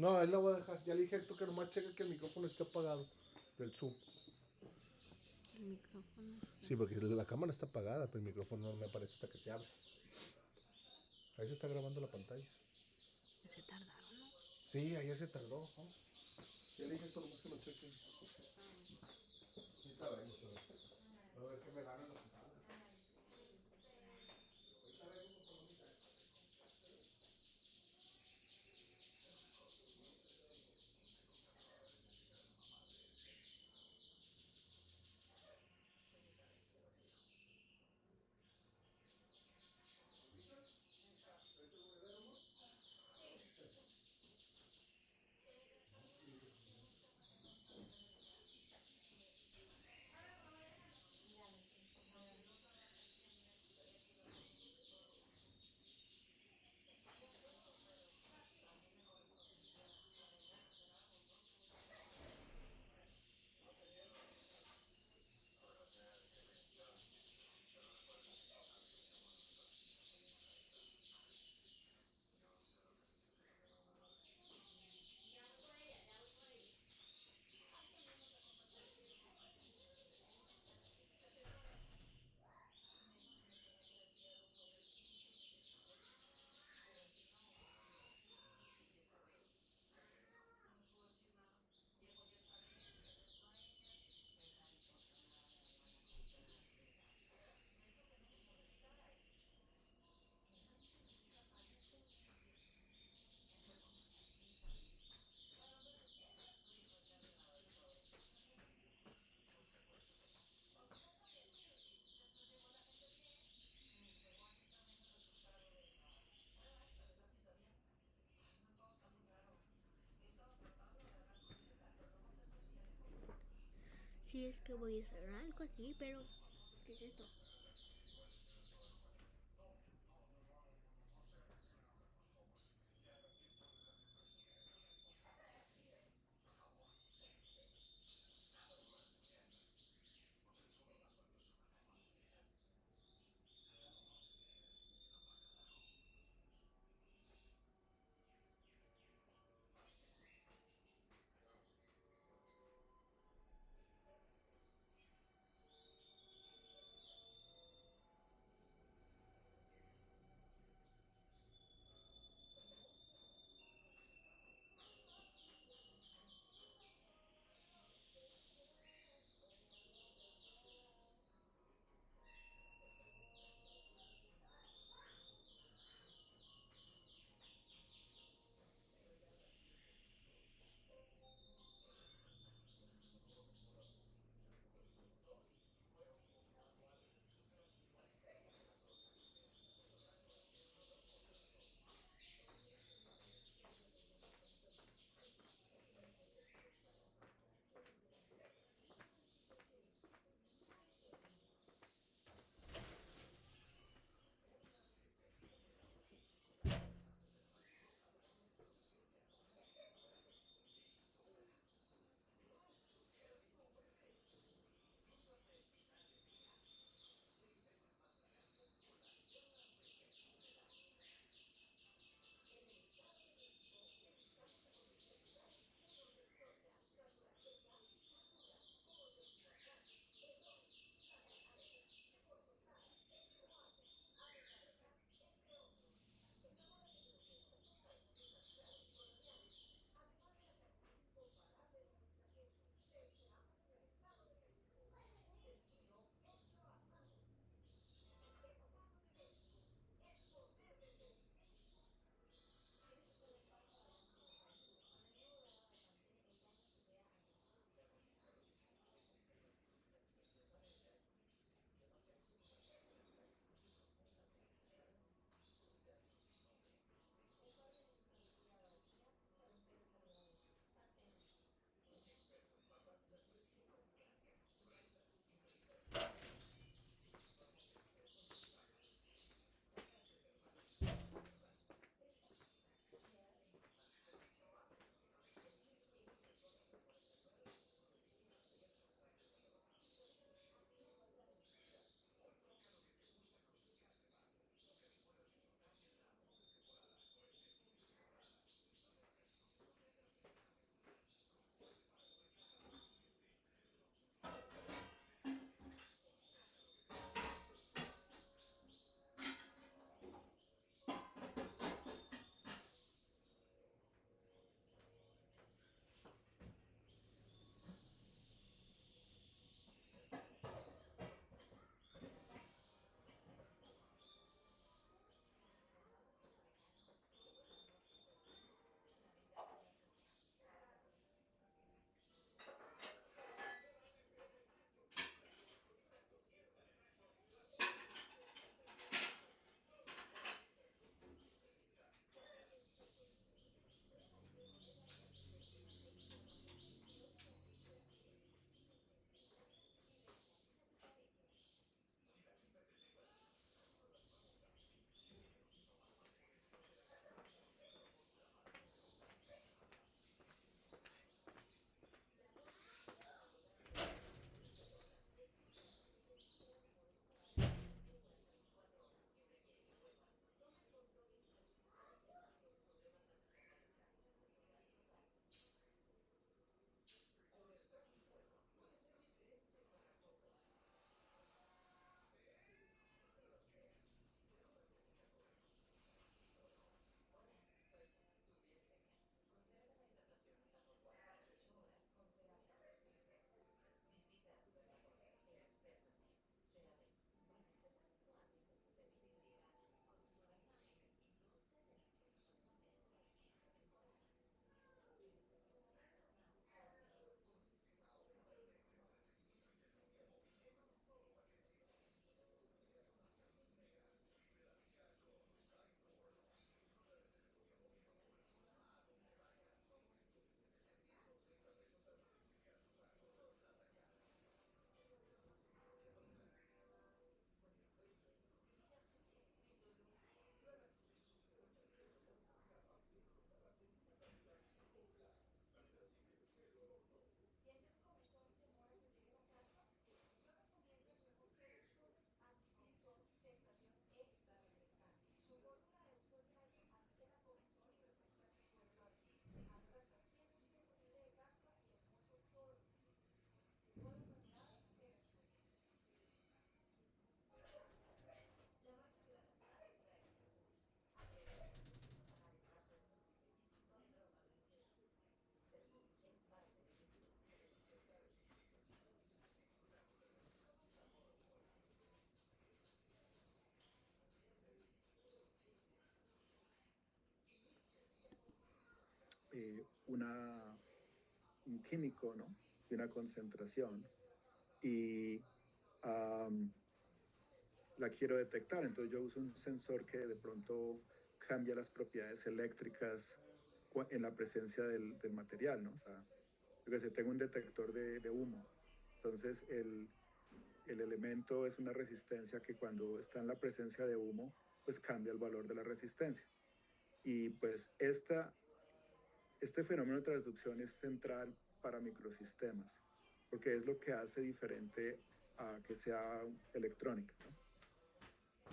No, él la voy a dejar. Ya le dije a Héctor que nomás cheque que el micrófono esté apagado del Zoom. El micrófono está. Sí, porque la cámara está apagada, pero el micrófono no me aparece hasta que se abre. Ahí se está grabando la pantalla. Se tardaron, ¿no? Sí, ayer se tardó. ¿No? Ya le dije a Héctor nomás que lo cheque. Ahorita vengo, a ver qué me ganan los que salgan. Ahorita vengo con todo mi saco. Sí, es que voy a hacer algo así, pero ¿qué es esto? una, un químico, ¿no? Y una concentración. Y um, la quiero detectar. Entonces yo uso un sensor que de pronto cambia las propiedades eléctricas en la presencia del material, ¿no? O sea, yo que sé, tengo un detector de humo. Entonces el elemento es una resistencia que cuando está en la presencia de humo, pues cambia el valor de la resistencia. Y pues este fenómeno de transducción es central para microsistemas, porque es lo que hace diferente a que sea electrónica, ¿no?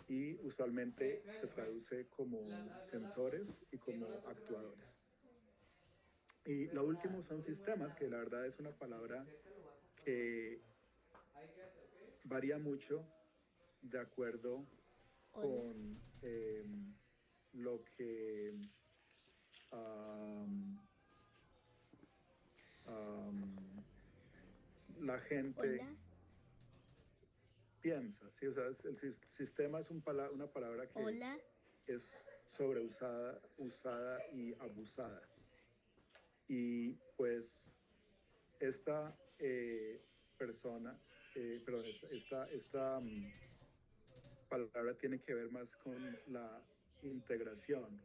Y usualmente se traduce como sensores y como actuadores. Y lo último son sistemas, que la verdad es una palabra que varía mucho de acuerdo Hola. con lo que um, um, la gente Hola. piensa, ¿sí? O sea, sistema es una palabra que Hola. es sobreusada, usada y abusada. Y pues esta persona, perdón, esta palabra tiene que ver más con la integración.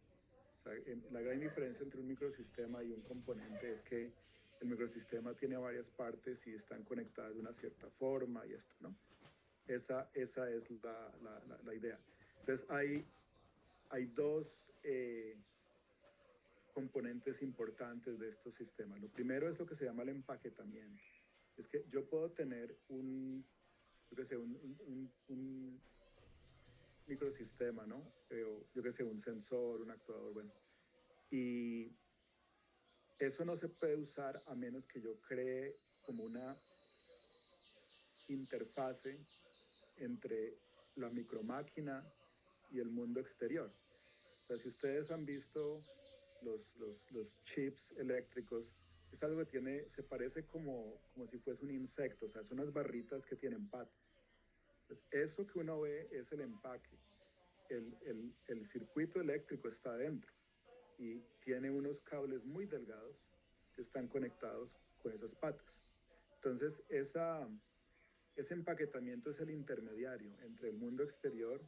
O sea, la gran diferencia entre un microsistema y un componente es que el microsistema tiene varias partes y están conectadas de una cierta forma y esto, ¿no? Esa es la idea. Entonces, hay dos componentes importantes de estos sistemas. Lo primero es lo que se llama el empaquetamiento. Es que yo puedo tener yo qué sé, un microsistema, ¿no? O yo qué sé, un sensor, un actuador, bueno. Y eso no se puede usar a menos que yo cree como una interfase entre la micromáquina y el mundo exterior. O sea, si ustedes han visto los chips eléctricos, es algo que se parece como si fuese un insecto, o sea, son unas barritas que tienen patas. Entonces, eso que uno ve es el empaque. El circuito eléctrico está adentro y tiene unos cables muy delgados que están conectados con esas patas. Entonces, ese empaquetamiento es el intermediario entre el mundo exterior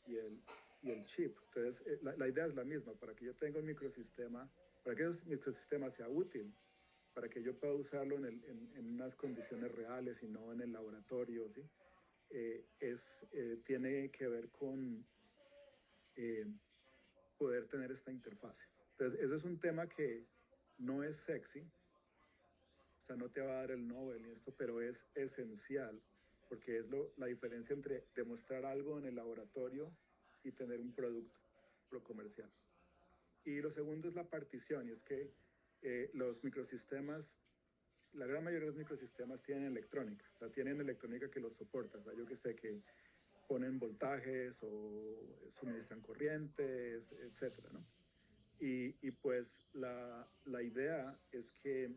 y el chip. Entonces, la idea es la misma, para que yo tenga un microsistema, para que el microsistema sea útil, para que yo pueda usarlo en unas condiciones reales y no en el laboratorio, ¿sí? Tiene que ver con eh, poder tener esta interfase. Entonces, eso es un tema que no es sexy, o sea, no te va a dar el Nobel y esto, pero es esencial, porque es la diferencia entre demostrar algo en el laboratorio y tener un producto pro comercial. Y lo segundo es la partición, y es que los microsistemas, la gran mayoría de los microsistemas tienen electrónica, o sea, tienen electrónica que los soporta, o sea, yo que sé que ponen voltajes o suministran corrientes, etcétera, ¿no? Y pues la idea es que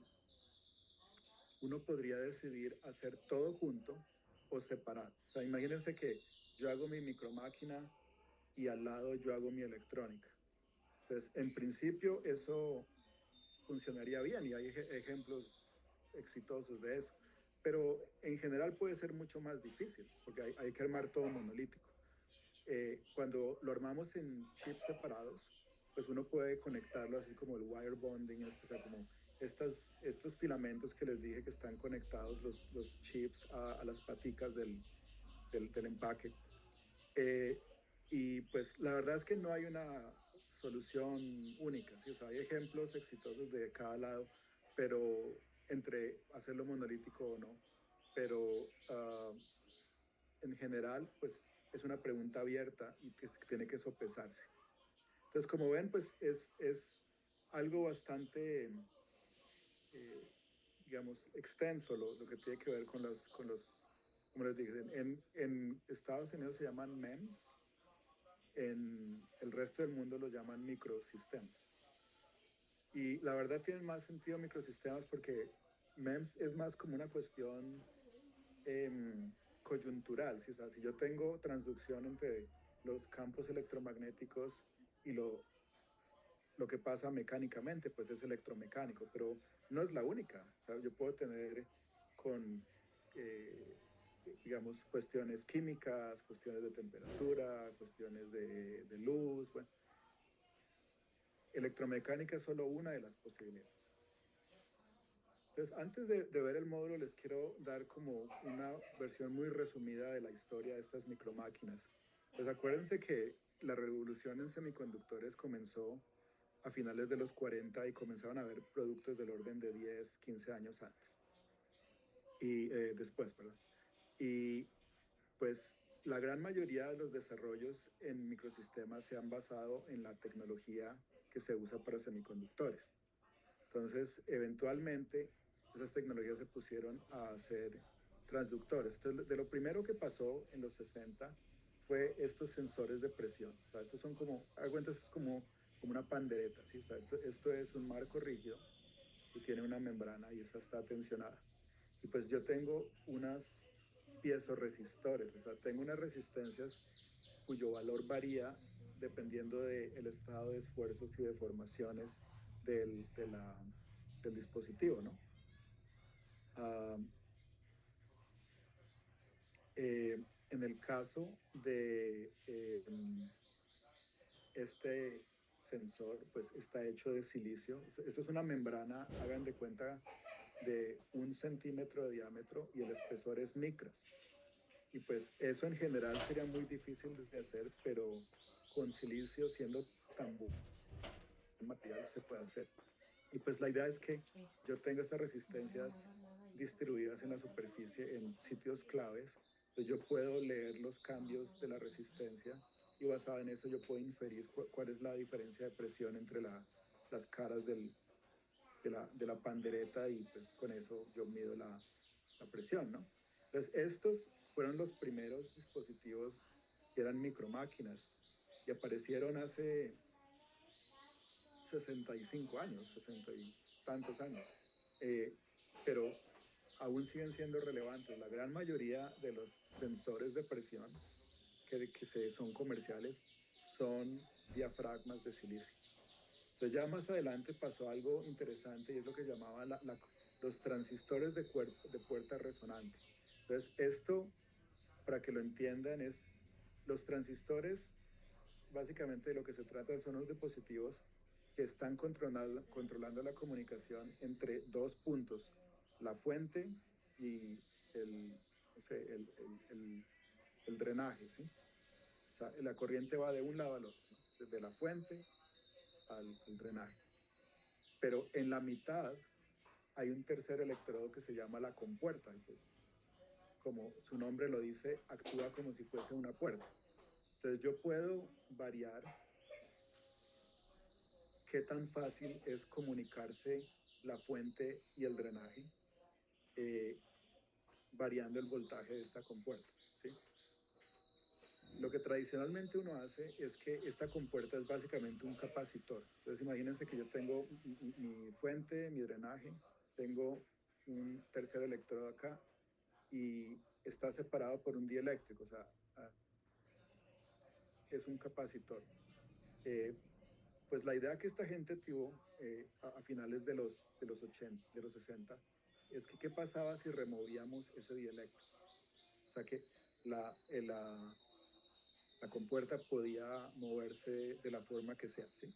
uno podría decidir hacer todo junto o separar. O sea, imagínense que yo hago mi micromáquina y al lado yo hago mi electrónica. Entonces, en principio eso funcionaría bien y hay ejemplos exitosos de eso. Pero en general puede ser mucho más difícil porque hay que armar todo monolítico. Cuando lo armamos en chips separados, pues uno puede conectarlo así como el wire bonding, o sea, como estos filamentos que les dije que están conectados los chips a las paticas del empaque. Eh, y pues la verdad es que no hay una solución única, ¿sí? O sea, hay ejemplos exitosos de cada lado, pero entre hacerlo monolítico o no, pero en general, pues es una pregunta abierta y que tiene que sopesarse. Entonces, como ven, pues es algo bastante, eh, digamos, extenso lo que tiene que ver como les dije, en Estados Unidos se llaman MEMS, en el resto del mundo lo llaman microsistemas. Y la verdad tienen más sentido microsistemas porque MEMS es más como una cuestión coyuntural. ¿Sí? O sea, si yo tengo transducción entre los campos electromagnéticos y lo que pasa mecánicamente, pues es electromecánico, pero no es la única. O sea, yo puedo tener con, eh, digamos, cuestiones químicas, cuestiones de temperatura, cuestiones de luz. Bueno, electromecánica es solo una de las posibilidades. Entonces, antes de ver el módulo, les quiero dar como una versión muy resumida de la historia de estas micromáquinas. Pues acuérdense que la revolución en semiconductores comenzó a finales de los 40 y comenzaban a haber productos del orden de 10, 15 años antes. Y después, perdón. Y pues la gran mayoría de los desarrollos en microsistemas se han basado en la tecnología que se usa para semiconductores. Entonces, eventualmente, esas tecnologías se pusieron a hacer transductores. Entonces, de lo primero que pasó en los 60 fue estos sensores de presión. O sea, estos son como, haga cuenta, esto es como una pandereta, ¿sí? O sea, esto es un marco rígido y tiene una membrana y esa está tensionada. Y pues yo tengo unas piezoresistores, o sea, tengo unas resistencias cuyo valor varía dependiendo del estado de esfuerzos y deformaciones del, de la, del dispositivo, ¿no? Uh, en el caso de este sensor, pues está hecho de silicio. Esto es una membrana, hagan de cuenta, de 1 centímetro de diámetro y el espesor es micras. Y pues eso en general sería muy difícil de hacer, pero con silicio siendo tan buen material se puede hacer. Y pues la idea es que yo tenga estas resistencias distribuidas en la superficie en sitios claves, entonces yo puedo leer los cambios de la resistencia y basado en eso yo puedo inferir cuál es la diferencia de presión entre las caras de la pandereta y pues con eso yo mido la presión, ¿no? Entonces estos fueron los primeros dispositivos que eran micromáquinas y aparecieron hace 65 años, 60 y tantos años, pero aún siguen siendo relevantes. La gran mayoría de los sensores de presión son comerciales son diafragmas de silicio. Entonces ya más adelante pasó algo interesante y es lo que llamaban los transistores de puerta resonante. Entonces esto, para que lo entiendan, es los transistores, básicamente de lo que se trata son los dispositivos que están controlando la comunicación entre dos puntos, la fuente y el, no sé, el drenaje, ¿sí? O sea, la corriente va de un lado al otro, ¿no? Desde la fuente al drenaje. Pero en la mitad hay un tercer electrodo que se llama la compuerta, y pues, como su nombre lo dice, actúa como si fuese una puerta. Entonces yo puedo variar qué tan fácil es comunicarse la fuente y el drenaje, variando el voltaje de esta compuerta, ¿sí? Lo que tradicionalmente uno hace es que esta compuerta es básicamente un capacitor. Entonces imagínense que yo tengo mi fuente, mi drenaje, tengo un tercer electrodo acá y está separado por un dieléctrico, o sea, es un capacitor. Pues la idea que esta gente tuvo a finales de los 80, de los 60, es que qué pasaba si removíamos ese dieléctrico. O sea que la, la compuerta podía moverse de la forma que sea, ¿sí?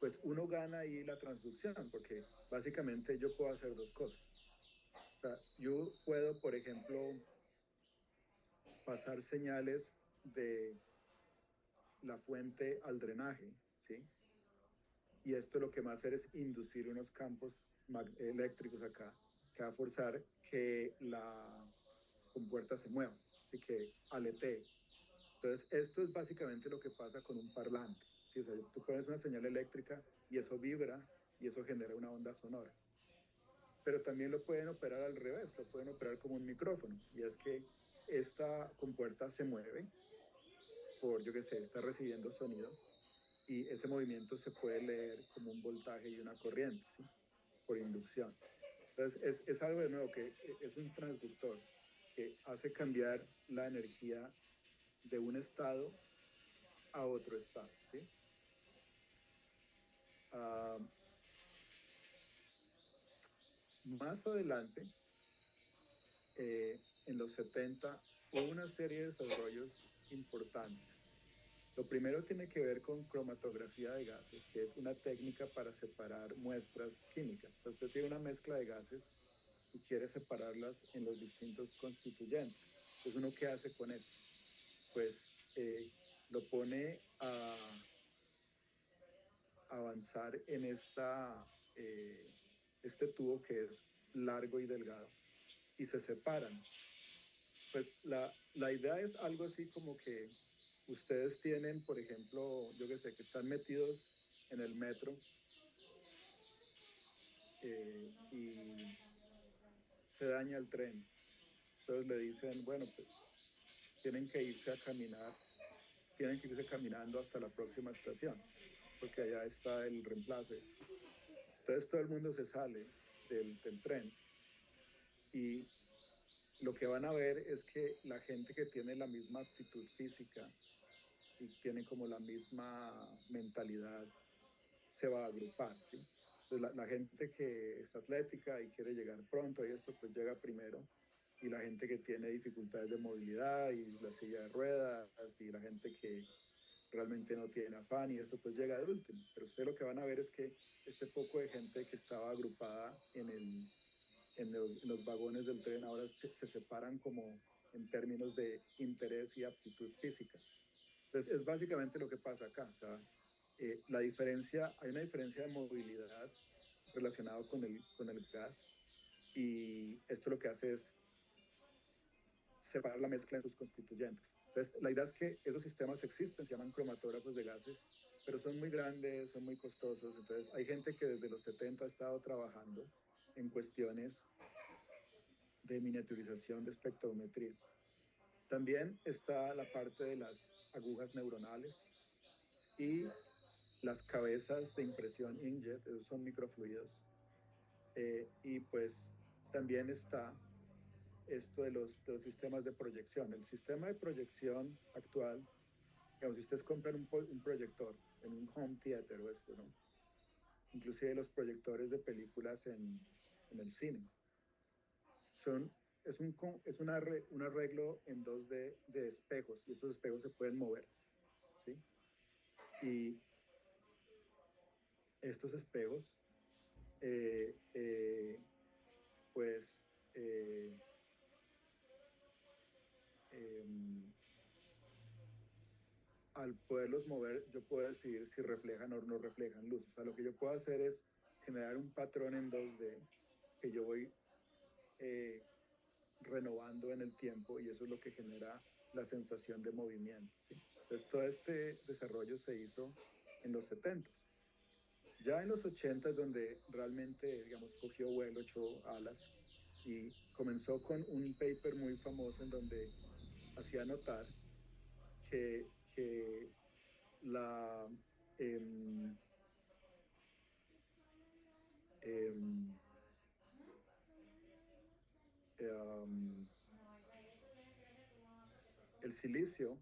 Pues uno gana ahí la transducción, porque básicamente yo puedo hacer dos cosas. O sea, yo puedo, por ejemplo, pasar señales de la fuente al drenaje, ¿sí? Y esto lo que va a hacer es inducir unos campos eléctricos acá, que va a forzar que la compuerta se mueva, así que aletee. Entonces, esto es básicamente lo que pasa con un parlante. ¿Sí? O sea, tú pones una señal eléctrica y eso vibra y eso genera una onda sonora. Pero también lo pueden operar al revés, lo pueden operar como un micrófono. Y es que esta compuerta se mueve por, yo qué sé, está recibiendo sonido y ese movimiento se puede leer como un voltaje y una corriente, ¿sí? Por inducción. Entonces, es algo de nuevo que es un transductor que hace cambiar la energía de un estado a otro estado, ¿sí? Ah, más adelante, en los 70, hubo una serie de desarrollos importantes. Lo primero tiene que ver con cromatografía de gases, que es una técnica para separar muestras químicas. O sea, usted tiene una mezcla de gases y quiere separarlas en los distintos constituyentes. Entonces, ¿uno qué hace con eso? Pues lo pone a avanzar en este tubo que es largo y delgado y se separan. Pues la idea es algo así como que ustedes tienen, por ejemplo, yo que sé, que están metidos en el metro y se daña el tren. Entonces le dicen, bueno, pues tienen que irse a caminar, tienen que irse caminando hasta la próxima estación, porque allá está el reemplazo. Entonces todo el mundo se sale del tren y lo que van a ver es que la gente que tiene la misma actitud física y tiene como la misma mentalidad se va a agrupar, ¿sí? Entonces la gente que es atlética y quiere llegar pronto y esto pues llega primero, y la gente que tiene dificultades de movilidad y la silla de ruedas y la gente que realmente no tiene afán y esto pues llega de último. Pero ustedes lo que van a ver es que este poco de gente que estaba agrupada en los vagones del tren ahora se separan como en términos de interés y aptitud física. Entonces es básicamente lo que pasa acá. O sea, hay una diferencia de movilidad relacionado con el gas, y esto lo que hace es separar la mezcla en sus constituyentes. Entonces, la idea es que esos sistemas existen, se llaman cromatógrafos de gases, pero son muy grandes, son muy costosos. Entonces, hay gente que desde los 70 ha estado trabajando en cuestiones de miniaturización de espectrometría. También está la parte de las agujas neuronales y las cabezas de impresión inkjet, esos son microfluidos. Y pues también está esto de los sistemas de proyección. El sistema de proyección actual, digamos, si ustedes compran un proyector en un home theater o esto, ¿no? Inclusive los proyectores de películas en el cine, son, un arreglo en 2D de espejos, y estos espejos se pueden mover, ¿sí? Y estos espejos, eh, eh, pues, eh, eh, al poderlos mover, yo puedo decidir si reflejan o no reflejan luz. O sea, lo que yo puedo hacer es generar un patrón en 2D que yo voy eh, renovando en el tiempo, y eso es lo que genera la sensación de movimiento, ¿sí? Entonces, todo este desarrollo se hizo en los 70s. Ya en los 80 es donde realmente, digamos, cogió vuelo, echó alas, y comenzó con un paper muy famoso en donde hacía notar que la, em, em, em, el silicio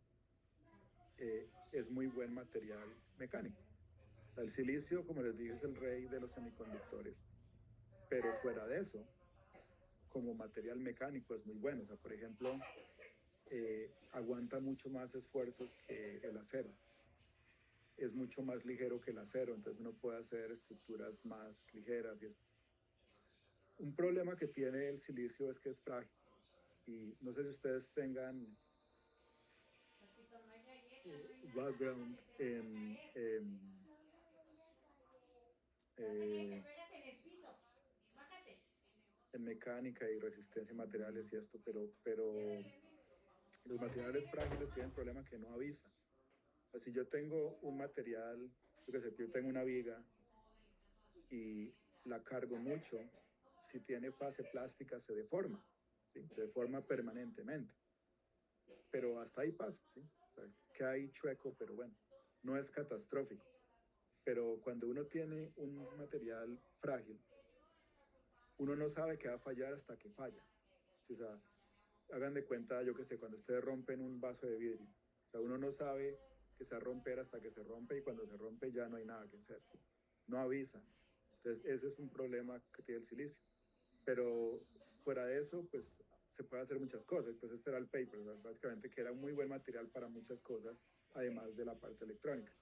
es muy buen material mecánico. O sea, el silicio, como les dije, es el rey de los semiconductores, pero fuera de eso, como material mecánico es muy bueno. O sea, por ejemplo, aguanta mucho más esfuerzos que el acero. Es mucho más ligero que el acero, entonces uno puede hacer estructuras más ligeras y esto. Un problema que tiene el silicio es que es frágil, y no sé si ustedes tengan background eh, en mecánica y resistencia a materiales y esto, pero los materiales frágiles tienen un problema que no avisan. O sea, si yo tengo un material, yo qué sé, yo tengo una viga y la cargo mucho, si tiene fase plástica se deforma, ¿sí? Se deforma permanentemente. Pero hasta ahí pasa, ¿sí? ¿Sabes? Que hay chueco, pero bueno, no es catastrófico. Pero cuando uno tiene un material frágil, uno no sabe que va a fallar hasta que falla. ¿Sí? O sea, hagan de cuenta, yo qué sé, cuando ustedes rompen un vaso de vidrio. O sea, uno no sabe que se va a romper hasta que se rompe, y cuando se rompe ya no hay nada que hacer, ¿sí? no avisan. Entonces, ese es un problema que tiene el silicio. Pero fuera de eso, pues se puede hacer muchas cosas. Pues este era el paper, ¿verdad? Básicamente que era un muy buen material para muchas cosas, además de la parte electrónica.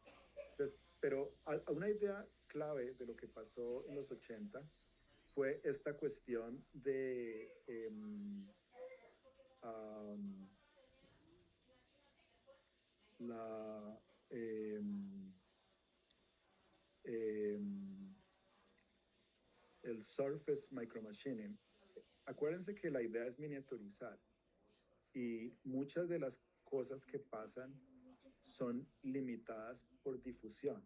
Entonces, pero una idea clave de lo que pasó en los 80 fue esta cuestión de la el surface micromachining. Acuérdense que la idea es miniaturizar y muchas de las cosas que pasan son limitadas por difusión.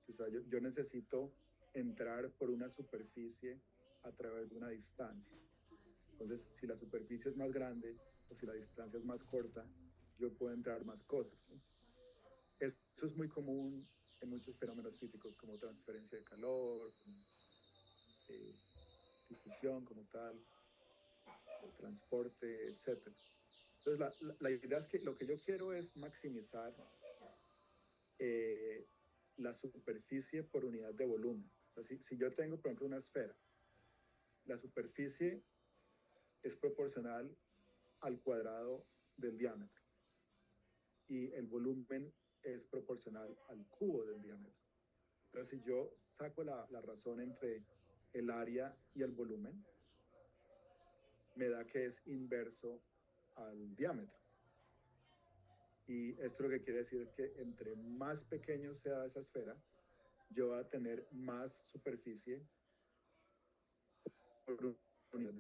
O sea, yo necesito entrar por una superficie a través de una distancia. Entonces, si la superficie es más grande o si la distancia es más corta, yo puedo entrar más cosas, ¿sí? Eso es muy común en muchos fenómenos físicos como transferencia de calor, eh, difusión como tal, transporte, etc. Entonces, la idea es que lo que yo quiero es maximizar eh, la superficie por unidad de volumen. O sea, si yo tengo, por ejemplo, una esfera, la superficie es proporcional al cuadrado del diámetro y el volumen es proporcional al cubo del diámetro. Entonces, si yo saco la razón entre el área y el volumen, me da que es inverso al diámetro. Y esto lo que quiere decir es que entre más pequeño sea esa esfera, yo voy a tener más superficie por unidad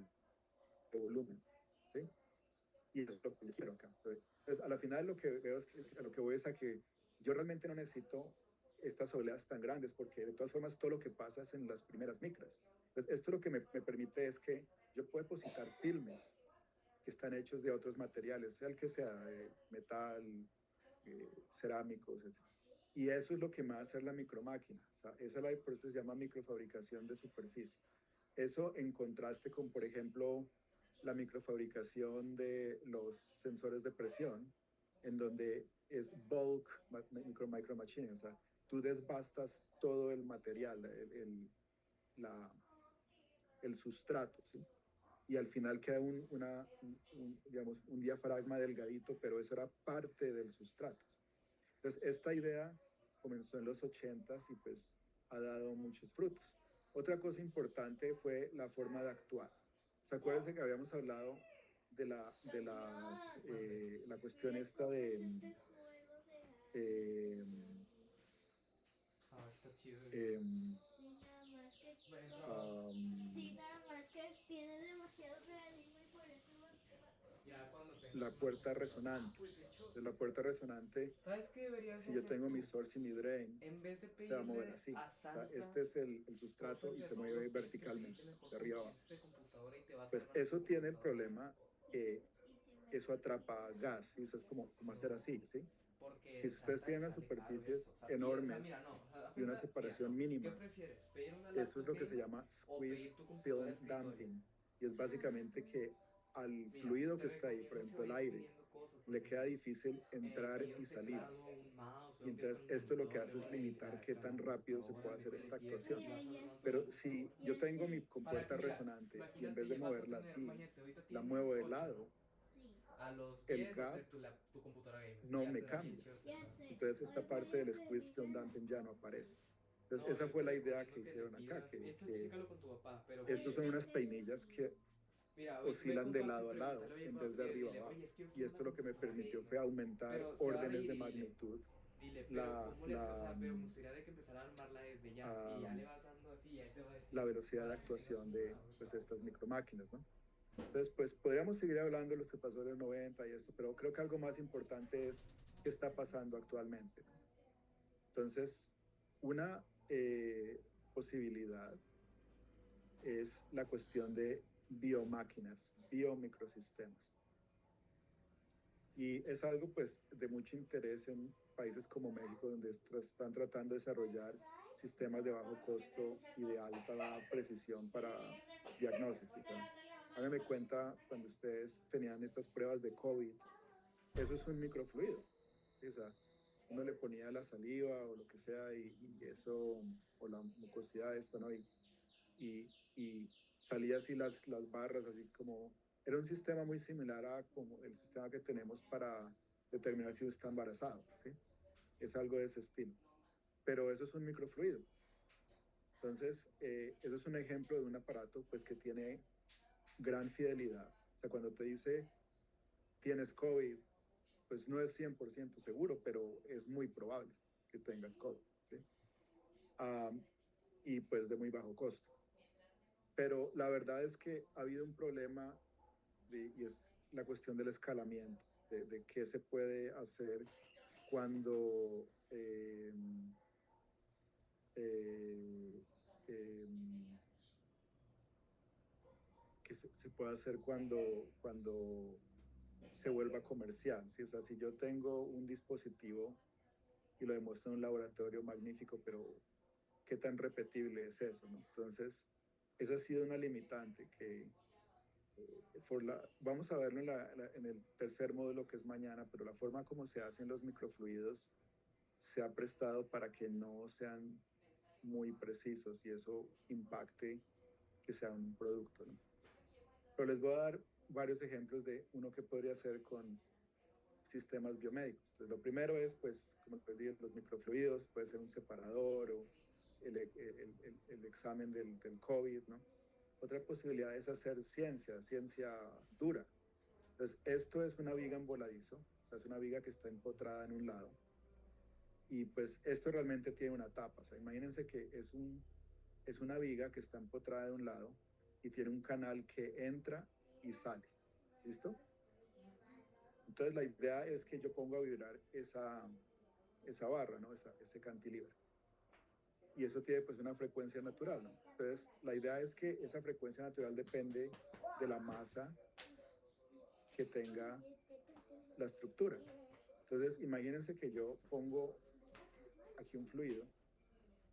de volumen, ¿sí? Y eso es lo que yo quiero acá. Entonces, a la final lo que veo es que a lo que voy es a que yo realmente no necesito estas oleadas tan grandes, porque de todas formas todo lo que pasa es en las primeras micras. Entonces, esto lo que me permite es que yo puedo depositar filmes que están hechos de otros materiales, sea el que sea, metal, cerámicos, etc. Y eso es lo que va a hacer la micromáquina. O sea, por eso se llama microfabricación de superficie. Eso en contraste con, por ejemplo, la microfabricación de los sensores de presión, en donde es bulk micromachining. O sea, tú desbastas todo el material, el sustrato, ¿sí? Y al final queda digamos, un diafragma delgadito, pero eso era parte del sustrato. Entonces, esta idea comenzó en los 80s y pues ha dado muchos frutos. Otra cosa importante fue la forma de actuar. ¿Se acuerdan que habíamos hablado de la cuestión esta de eh, Está chido. Sí, nada más que tiene demasiado realismo y por eso Ya cuando tengas la una puerta computadora. resonante? Pues de hecho, De la puerta resonante, ¿sabes qué deberías si de yo hacer tengo tú? mi source y mi drain, En vez de se va a mover pedirle así. a O sea, Santa este es el sustrato cosas y de se mueve rolos, tienes que verticalmente, pedirle mejor de arriba abajo. componentes de computadora y te vas a Pues armar tu eso tiene el computadora. problema que eso atrapa gas, y eso es como hacer así, ¿sí? Si Porque ustedes Santa tienen le unas sale caro eso. superficies O sea, o sea, enormes mira, no. O sea, da y una cuenta, mira, no. separación ¿Qué mínima, prefieres? ¿Pedir una eso es laptop lo que se gamer llama o pedir squeeze tu computadora de film escritorio? damping. Y es básicamente que al Mira, fluido te que está ahí, por recomiendo que ejemplo el vayas aire, pidiendo cosas, por le queda ejemplo, difícil entrar que y un salir. teclado, un mouse, Y luego quieres entonces un esto lo que monitor, hace es luego limitar qué la tan rápido se computadora, puede hacer luego el esta pierdes actuación. y vas armando tu Pero si computadora. yo tengo mi Para que, compuerta mira, resonante y en imagínate, vez de ya vas a moverla tener, así, imagínate, ahorita la tienes muevo de 8, ¿no? lado, Sí, A los el 10 va a gap tener tu computadora gamer y no ya me te da bien cambia. chido. ya sé. Entonces esta Hoy voy parte a del squeeze film predicar. damping ya no aparece. Entonces No, esa yo fue te la idea recomiendo que que le hicieron acá, pidas, que, esto que chécalo con tu papá, pero estos son que, unas peinillas que mira, ve oscilan con tu de papá y lado a lado pregúntale, oye, en papá, vez de arriba a dile, abajo. oye, es que yo Y quiero esto una lo que me computadora permitió fue gamer. aumentar Pero se va a órdenes reír de y dile, magnitud pero la, ¿cómo le haces? O sea, la, pero me gustaría de que empezara a armarla desde ya. Y ya le vas dando así y ahí te va a la decir, velocidad de para que tengas actuación una, de pues, estas micromáquinas, ¿no? Entonces, pues podríamos seguir hablando de lo que pasó en los 90 y esto, pero creo que algo más importante es qué está pasando actualmente, ¿no? Entonces, una posibilidad es la cuestión de biomáquinas, biomicrosistemas. Y es algo pues de mucho interés en países como México, donde están tratando de desarrollar sistemas de bajo costo y de alta precisión para diagnosis. O sea, hagan de cuenta cuando ustedes tenían estas pruebas de COVID, eso es un microfluido, ¿sí? O sea, uno le ponía la saliva o lo que sea y eso, o la mucosidad, esto, ¿no? Y salía así las barras, así como, era un sistema muy similar a como el sistema que tenemos para determinar si está embarazado, ¿sí? Es algo de ese estilo. Pero eso es un microfluido. Entonces, eso es un ejemplo de un aparato pues que tiene gran fidelidad. O sea, cuando te dice tienes COVID, pues no es 100% seguro, pero es muy probable que tengas COVID, ¿sí? Um, y pues de muy bajo costo. Pero la verdad es que ha habido un problema y es la cuestión del escalamiento, de qué se puede hacer cuando que se puede hacer cuando se vuelva comercial, ¿sí? O sea, si yo tengo un dispositivo y lo demuestro en un laboratorio magnífico, pero ¿qué tan repetible es eso, no? Entonces, esa ha sido una limitante que vamos a verlo en el tercer módulo que es mañana, pero la forma como se hacen los microfluidos se ha prestado para que no sean muy precisos y eso impacte que sea un producto, ¿no? Pero les voy a dar varios ejemplos de uno que podría hacer con sistemas biomédicos. Entonces, lo primero es, pues, como les dije, los microfluidos, puede ser un separador o el examen del COVID, ¿no? Otra posibilidad es hacer ciencia dura. Entonces, esto es una viga en voladizo, o sea, es una viga que está empotrada en un lado. Y pues esto realmente tiene una tapa. O sea, imagínense que es una viga que está empotrada de un lado y tiene un canal que entra y sale. ¿Listo? Entonces la idea es que yo pongo a vibrar esa barra, ¿no? Ese cantilever. Y eso tiene pues una frecuencia natural, ¿no? Entonces la idea es que esa frecuencia natural depende de la masa que tenga la estructura. Entonces imagínense que yo pongo aquí un fluido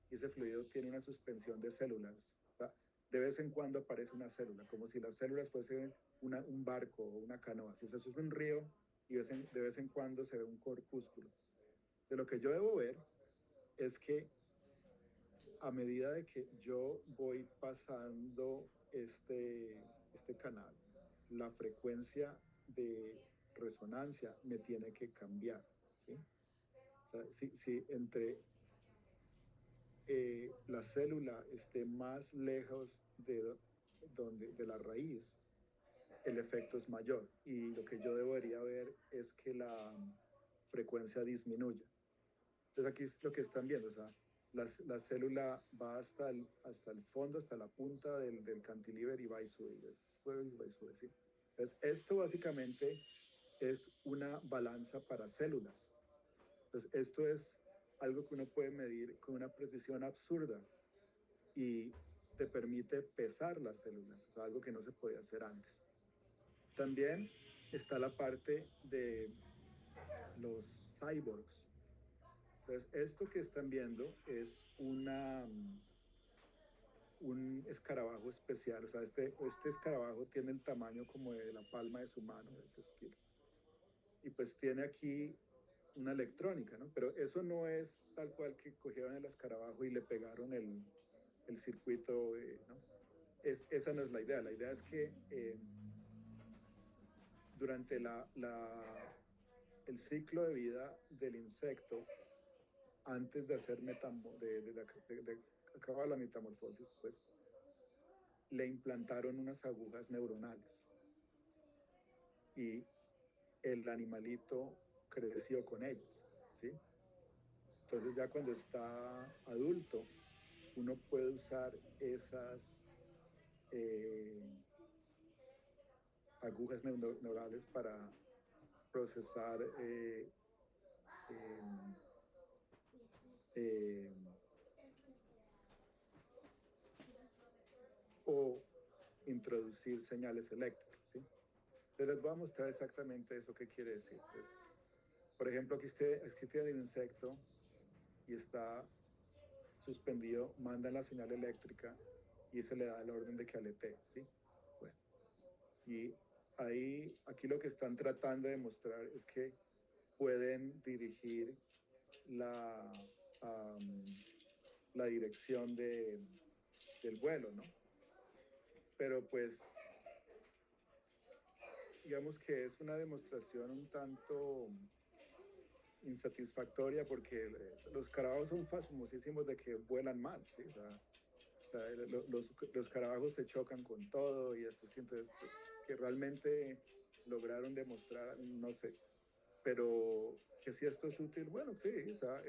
y ese fluido tiene una suspensión de células. O sea, de vez en cuando aparece una célula, como si las células fuesen un barco o una canoa. Si eso es un río y de vez en cuando se ve un corpúsculo. De lo que yo debo ver es que a medida de que yo voy pasando este canal, la frecuencia de resonancia me tiene que cambiar, ¿sí? O sea, si entre la célula esté más lejos de la raíz, el efecto es mayor. Y lo que yo debería ver es que la frecuencia disminuya. Entonces aquí es lo que están viendo, o sea, la célula va hasta el fondo, hasta la punta del cantilever y va y sube, y va y sube, ¿sí? Entonces esto básicamente es una balanza para células. Entonces esto es algo que uno puede medir con una precisión absurda y te permite pesar las células, o sea, algo que no se podía hacer antes. También está la parte de los cyborgs. Entonces, esto que están viendo es un escarabajo especial, o sea, este escarabajo tiene el tamaño como de la palma de su mano, de ese estilo. Y pues tiene aquí una electrónica, ¿no? Pero eso no es tal cual que cogieron el escarabajo y le pegaron el circuito, ¿no? Esa no es la idea. La idea es que durante el ciclo de vida del insecto, antes de hacer de acabar la metamorfosis, pues le implantaron unas agujas neuronales y el animalito creció con ellas, ¿sí? Entonces ya cuando está adulto, uno puede usar esas agujas neurales para procesar o introducir señales eléctricas, ¿sí? Entonces les voy a mostrar exactamente eso que quiere decir. Entonces, por ejemplo, aquí tiene el insecto y está suspendido, mandan la señal eléctrica y se le da la orden de que aletee, ¿sí? Bueno, y aquí lo que están tratando de mostrar es que pueden dirigir la, la dirección del vuelo, ¿no? Pero pues, digamos que es una demostración un tanto insatisfactoria porque los carabajos son famosísimos de que vuelan mal, ¿sí? O sea, los carabajos se chocan con todo y esto siempre es pues, que realmente lograron demostrar, no sé, pero que si esto es útil, bueno, sí, o sea,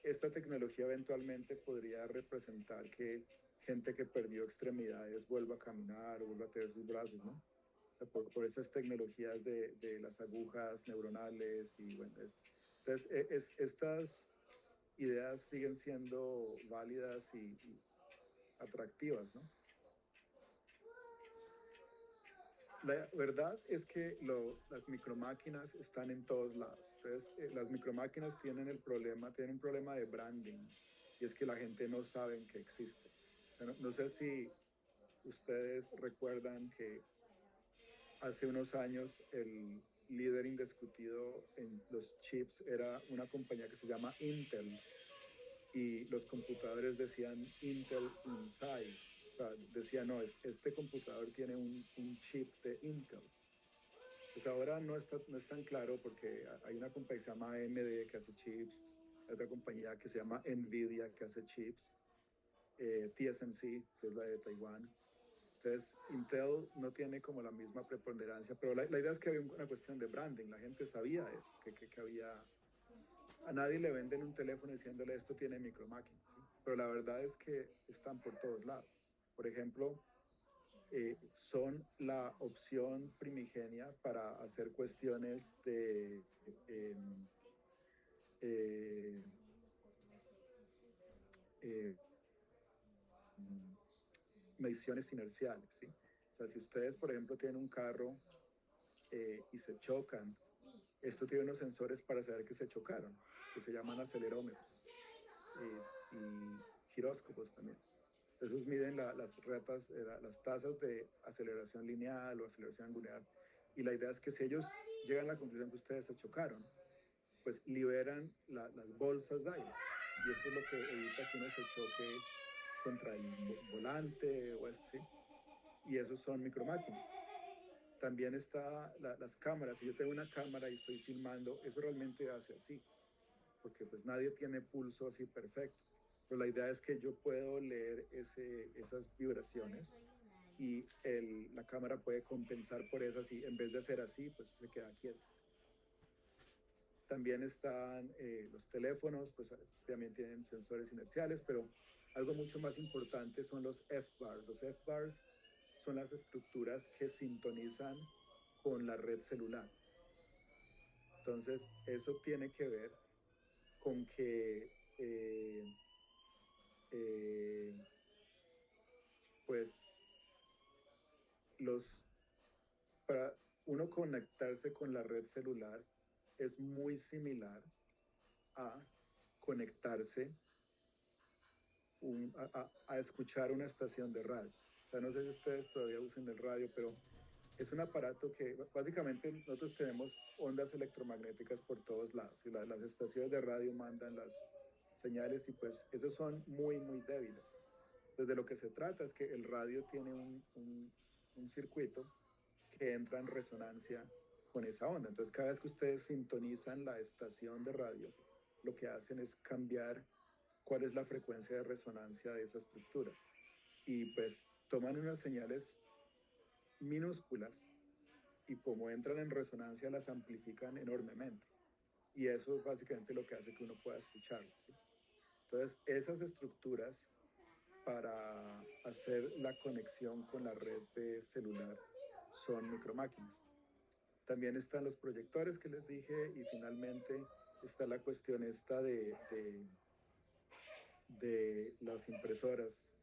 esta tecnología eventualmente podría representar que gente que perdió extremidades vuelva a caminar o vuelva a tener sus brazos, ¿no? O sea, por esas tecnologías de las agujas neuronales y bueno, esto. Entonces, estas ideas siguen siendo válidas y atractivas, ¿no? La verdad es que las micromáquinas están en todos lados. Entonces, las micromáquinas tienen un problema de branding, y es que la gente no sabe que existe. O sea, no sé si ustedes recuerdan que hace unos años el líder indiscutido en los chips era una compañía que se llama Intel, y los computadores decían Intel Inside. O sea, decía, no, este computador tiene un chip de Intel. Pues ahora no es tan claro porque hay una compañía que se llama AMD que hace chips, hay otra compañía que se llama Nvidia que hace chips, TSMC, que es la de Taiwán. Entonces, Intel no tiene como la misma preponderancia, pero la idea es que había una cuestión de branding, la gente sabía eso, que había... A nadie le venden un teléfono diciéndole esto tiene micromáquinas, ¿sí? Pero la verdad es que están por todos lados. Por ejemplo, son la opción primigenia para hacer cuestiones de eh, eh, mediciones inerciales, ¿sí? O sea, si ustedes, por ejemplo, tienen un carro y se chocan, esto tiene unos sensores para saber que se chocaron, que se llaman acelerómetros y giróscopos también. Esos miden las tasas de aceleración lineal o aceleración angular. Y la idea es que si ellos llegan a la conclusión que ustedes se chocaron, pues liberan las bolsas de aire. Y eso es lo que evita que uno se choque contra el volante o esto, ¿sí? Y esos son micromáquinas. También está las cámaras. Si yo tengo una cámara y estoy filmando, eso realmente hace así, porque pues nadie tiene pulso así perfecto. Pero la idea es que yo puedo leer esas vibraciones y la cámara puede compensar por esas y en vez de hacer así, pues se queda quieta. También están los teléfonos, pues también tienen sensores inerciales, pero algo mucho más importante son los F-bars. Los F-bars son las estructuras que sintonizan con la red celular. Entonces, eso tiene que ver con que pues para uno conectarse con la red celular es muy similar a conectarse a escuchar una estación de radio. O sea, no sé si ustedes todavía usan el radio, pero es un aparato que básicamente nosotros tenemos ondas electromagnéticas por todos lados y las estaciones de radio mandan las señales y pues esos son muy, muy débiles. Entonces de lo que se trata es que el radio tiene un circuito que entra en resonancia con esa onda. Entonces cada vez que ustedes sintonizan la estación de radio, lo que hacen es cambiar cuál es la frecuencia de resonancia de esa estructura. Y pues toman unas señales minúsculas y como entran en resonancia las amplifican enormemente. Y eso es básicamente lo que hace que uno pueda escucharlas, ¿sí? Entonces, esas estructuras para hacer la conexión con la red de celular son micromáquinas. También están los proyectores que les dije y finalmente está la cuestión esta de las impresoras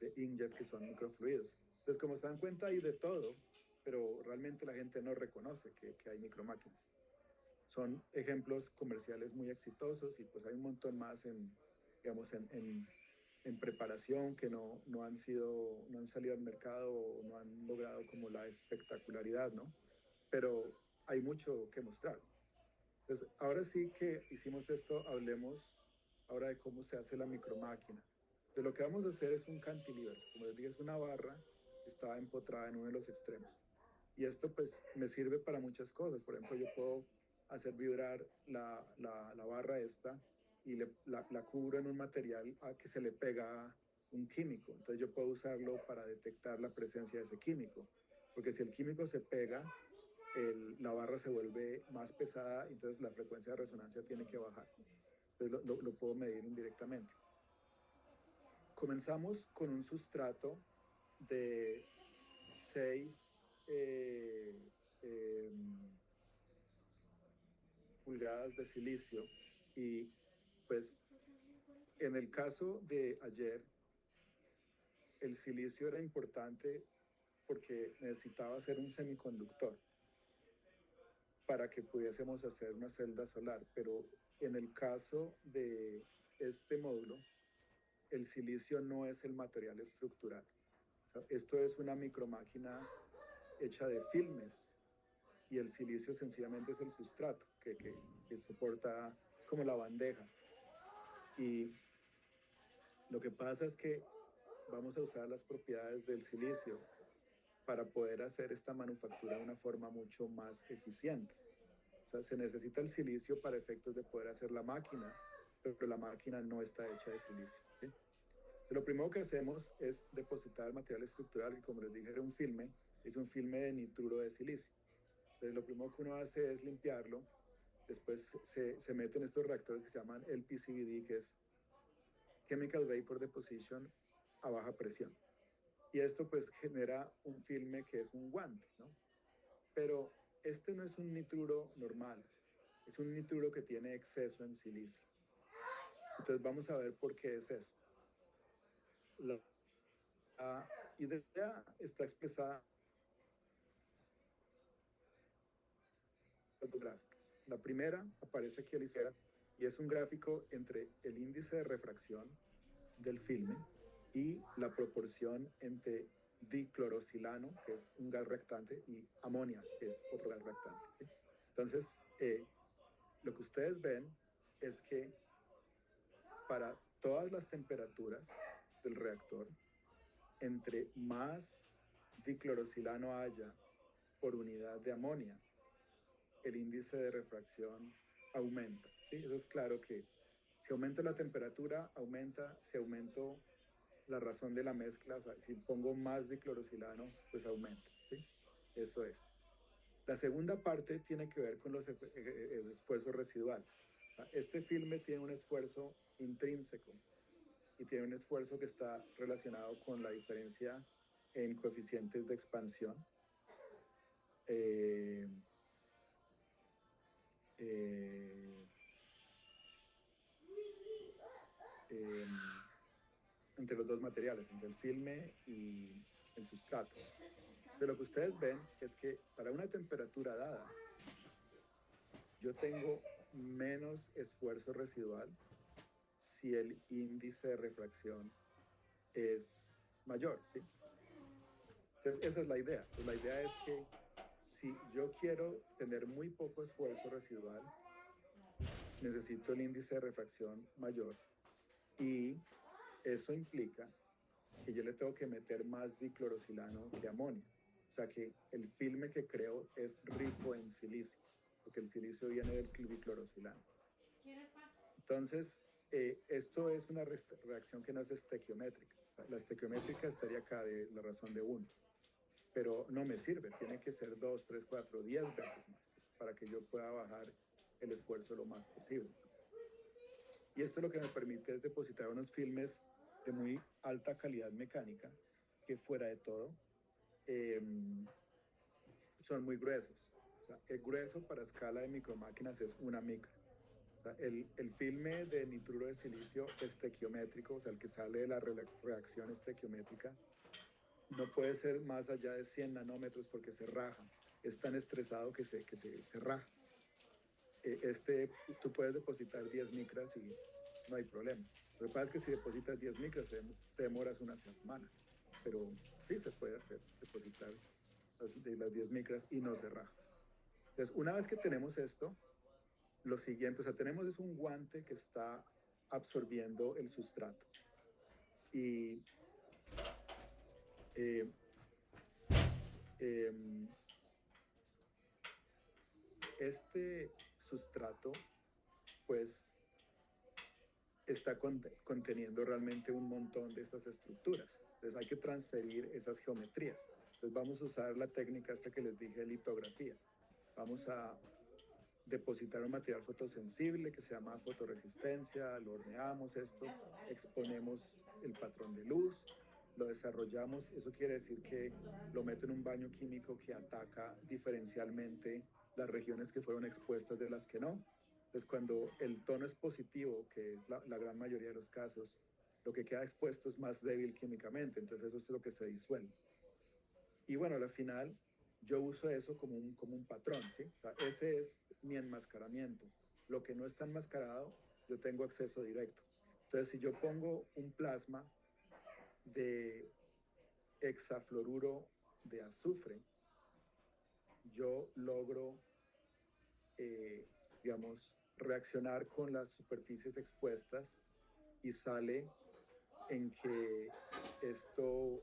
de inkjet que son microfluidos. Entonces, como se dan cuenta, hay de todo, pero realmente la gente no reconoce que hay micromáquinas. Son ejemplos comerciales muy exitosos y pues hay un montón más digamos, en preparación que no han salido al mercado o no han logrado como la espectacularidad, ¿no? Pero hay mucho que mostrar. Entonces, ahora sí que hicimos esto, hablemos ahora de cómo se hace la micromáquina. Entonces, lo que vamos a hacer es un cantilever. Como les dije, es una barra que está empotrada en uno de los extremos. Y esto pues me sirve para muchas cosas. Por ejemplo, yo puedo hacer vibrar la barra esta y la cubro en un material a que se le pega un químico. Entonces yo puedo usarlo para detectar la presencia de ese químico. Porque si el químico se pega, la barra se vuelve más pesada, entonces la frecuencia de resonancia tiene que bajar. Entonces lo puedo medir indirectamente. Comenzamos con un sustrato de 6 pulgadas de silicio y pues en el caso de ayer el silicio era importante porque necesitaba ser un semiconductor para que pudiésemos hacer una celda solar, pero en el caso de este módulo el silicio no es el material estructural. O sea, esto es una micromáquina hecha de filmes y el silicio sencillamente es el sustrato que soporta, es como la bandeja. Y lo que pasa es que vamos a usar las propiedades del silicio para poder hacer esta manufactura de una forma mucho más eficiente. O sea, se necesita el silicio para efectos de poder hacer la máquina, pero la máquina no está hecha de silicio, ¿sí? Lo primero que hacemos es depositar el material estructural, que como les dije era un filme, es un filme de nitruro de silicio. Entonces lo primero que uno hace es limpiarlo, después se meten estos reactores que se llaman LPCVD, que es Chemical Vapor Deposition a baja presión. Y esto pues genera un filme que es un guante, ¿no? Pero este no es un nitruro normal, es un nitruro que tiene exceso en silicio. Entonces vamos a ver por qué es eso. La idea está expresada en dos gráficas. La primera aparece aquí a la izquierda y es un gráfico entre el índice de refracción del filme y la proporción entre diclorosilano, que es un gas reactante, y amonia, que es otro gas reactante, ¿sí? Entonces, lo que ustedes ven es que para todas las temperaturas del reactor, entre más diclorosilano haya por unidad de amonia, el índice de refracción aumenta, ¿sí? Eso es claro que si aumento la temperatura, aumenta, si aumento la razón de la mezcla, o sea, si pongo más diclorosilano, pues aumenta, ¿sí? Eso es. La segunda parte tiene que ver con los esfuerzos residuales. O sea, este filme tiene un esfuerzo intrínseco y tiene un esfuerzo que está relacionado con la diferencia en coeficientes de expansión. Eh, eh, eh, entre los dos materiales, entre el filme y el sustrato. Entonces, lo que ustedes ven es que para una temperatura dada, yo tengo menos esfuerzo residual si el índice de refracción es mayor, ¿sí? Entonces, esa es la idea. Pues la idea es que si yo quiero tener muy poco esfuerzo residual, necesito el índice de refracción mayor y eso implica que yo le tengo que meter más diclorosilano que amonio. O sea que el filme que creo es rico en silicio, porque el silicio viene del diclorosilano. Entonces, esto es una reacción que no es estequiométrica. O sea, la estequiométrica estaría acá de la razón de 1, pero no me sirve, tiene que ser 2, 3, 4, 10 veces más para que yo pueda bajar el esfuerzo lo más posible. Y esto lo que me permite es depositar unos filmes de muy alta calidad mecánica, que fuera de todo son muy gruesos. O sea, el grueso para escala de micromáquinas es 1 micra. O sea, el filme de nitruro de silicio estequiométrico, o sea, el que sale de la reacción estequiométrica, no puede ser más allá de 100 nanómetros porque se raja. Es tan estresado que se raja. Tú puedes depositar 10 micras y no hay problema. Lo que pasa es que si depositas 10 micras te demoras una semana, pero sí se puede hacer, depositar las 10 micras y no se raja. Entonces, una vez que tenemos esto, lo siguiente, o sea, tenemos es un guante que está absorbiendo el sustrato. Y eh, em, este sustrato, pues, está conteniendo realmente un montón de estas estructuras. Entonces hay que transferir esas geometrías. Entonces vamos a usar la técnica esta que les dije de litografía. Vamos a depositar un material fotosensible que se llama fotoresistencia, lo horneamos esto, exponemos el patrón de luz, lo desarrollamos. Eso quiere decir que lo meto en un baño químico que ataca diferencialmente las regiones que fueron expuestas de las que no. Entonces, cuando el tono es positivo, que es la gran mayoría de los casos, lo que queda expuesto es más débil químicamente, entonces eso es lo que se disuelve. Y bueno, al final, yo uso eso como un patrón, ¿sí? O sea, ese es mi enmascaramiento. Lo que no está enmascarado, yo tengo acceso directo. Entonces, si yo pongo un plasma de hexafluoruro de azufre, yo logro, digamos, reaccionar con las superficies expuestas y sale en que esto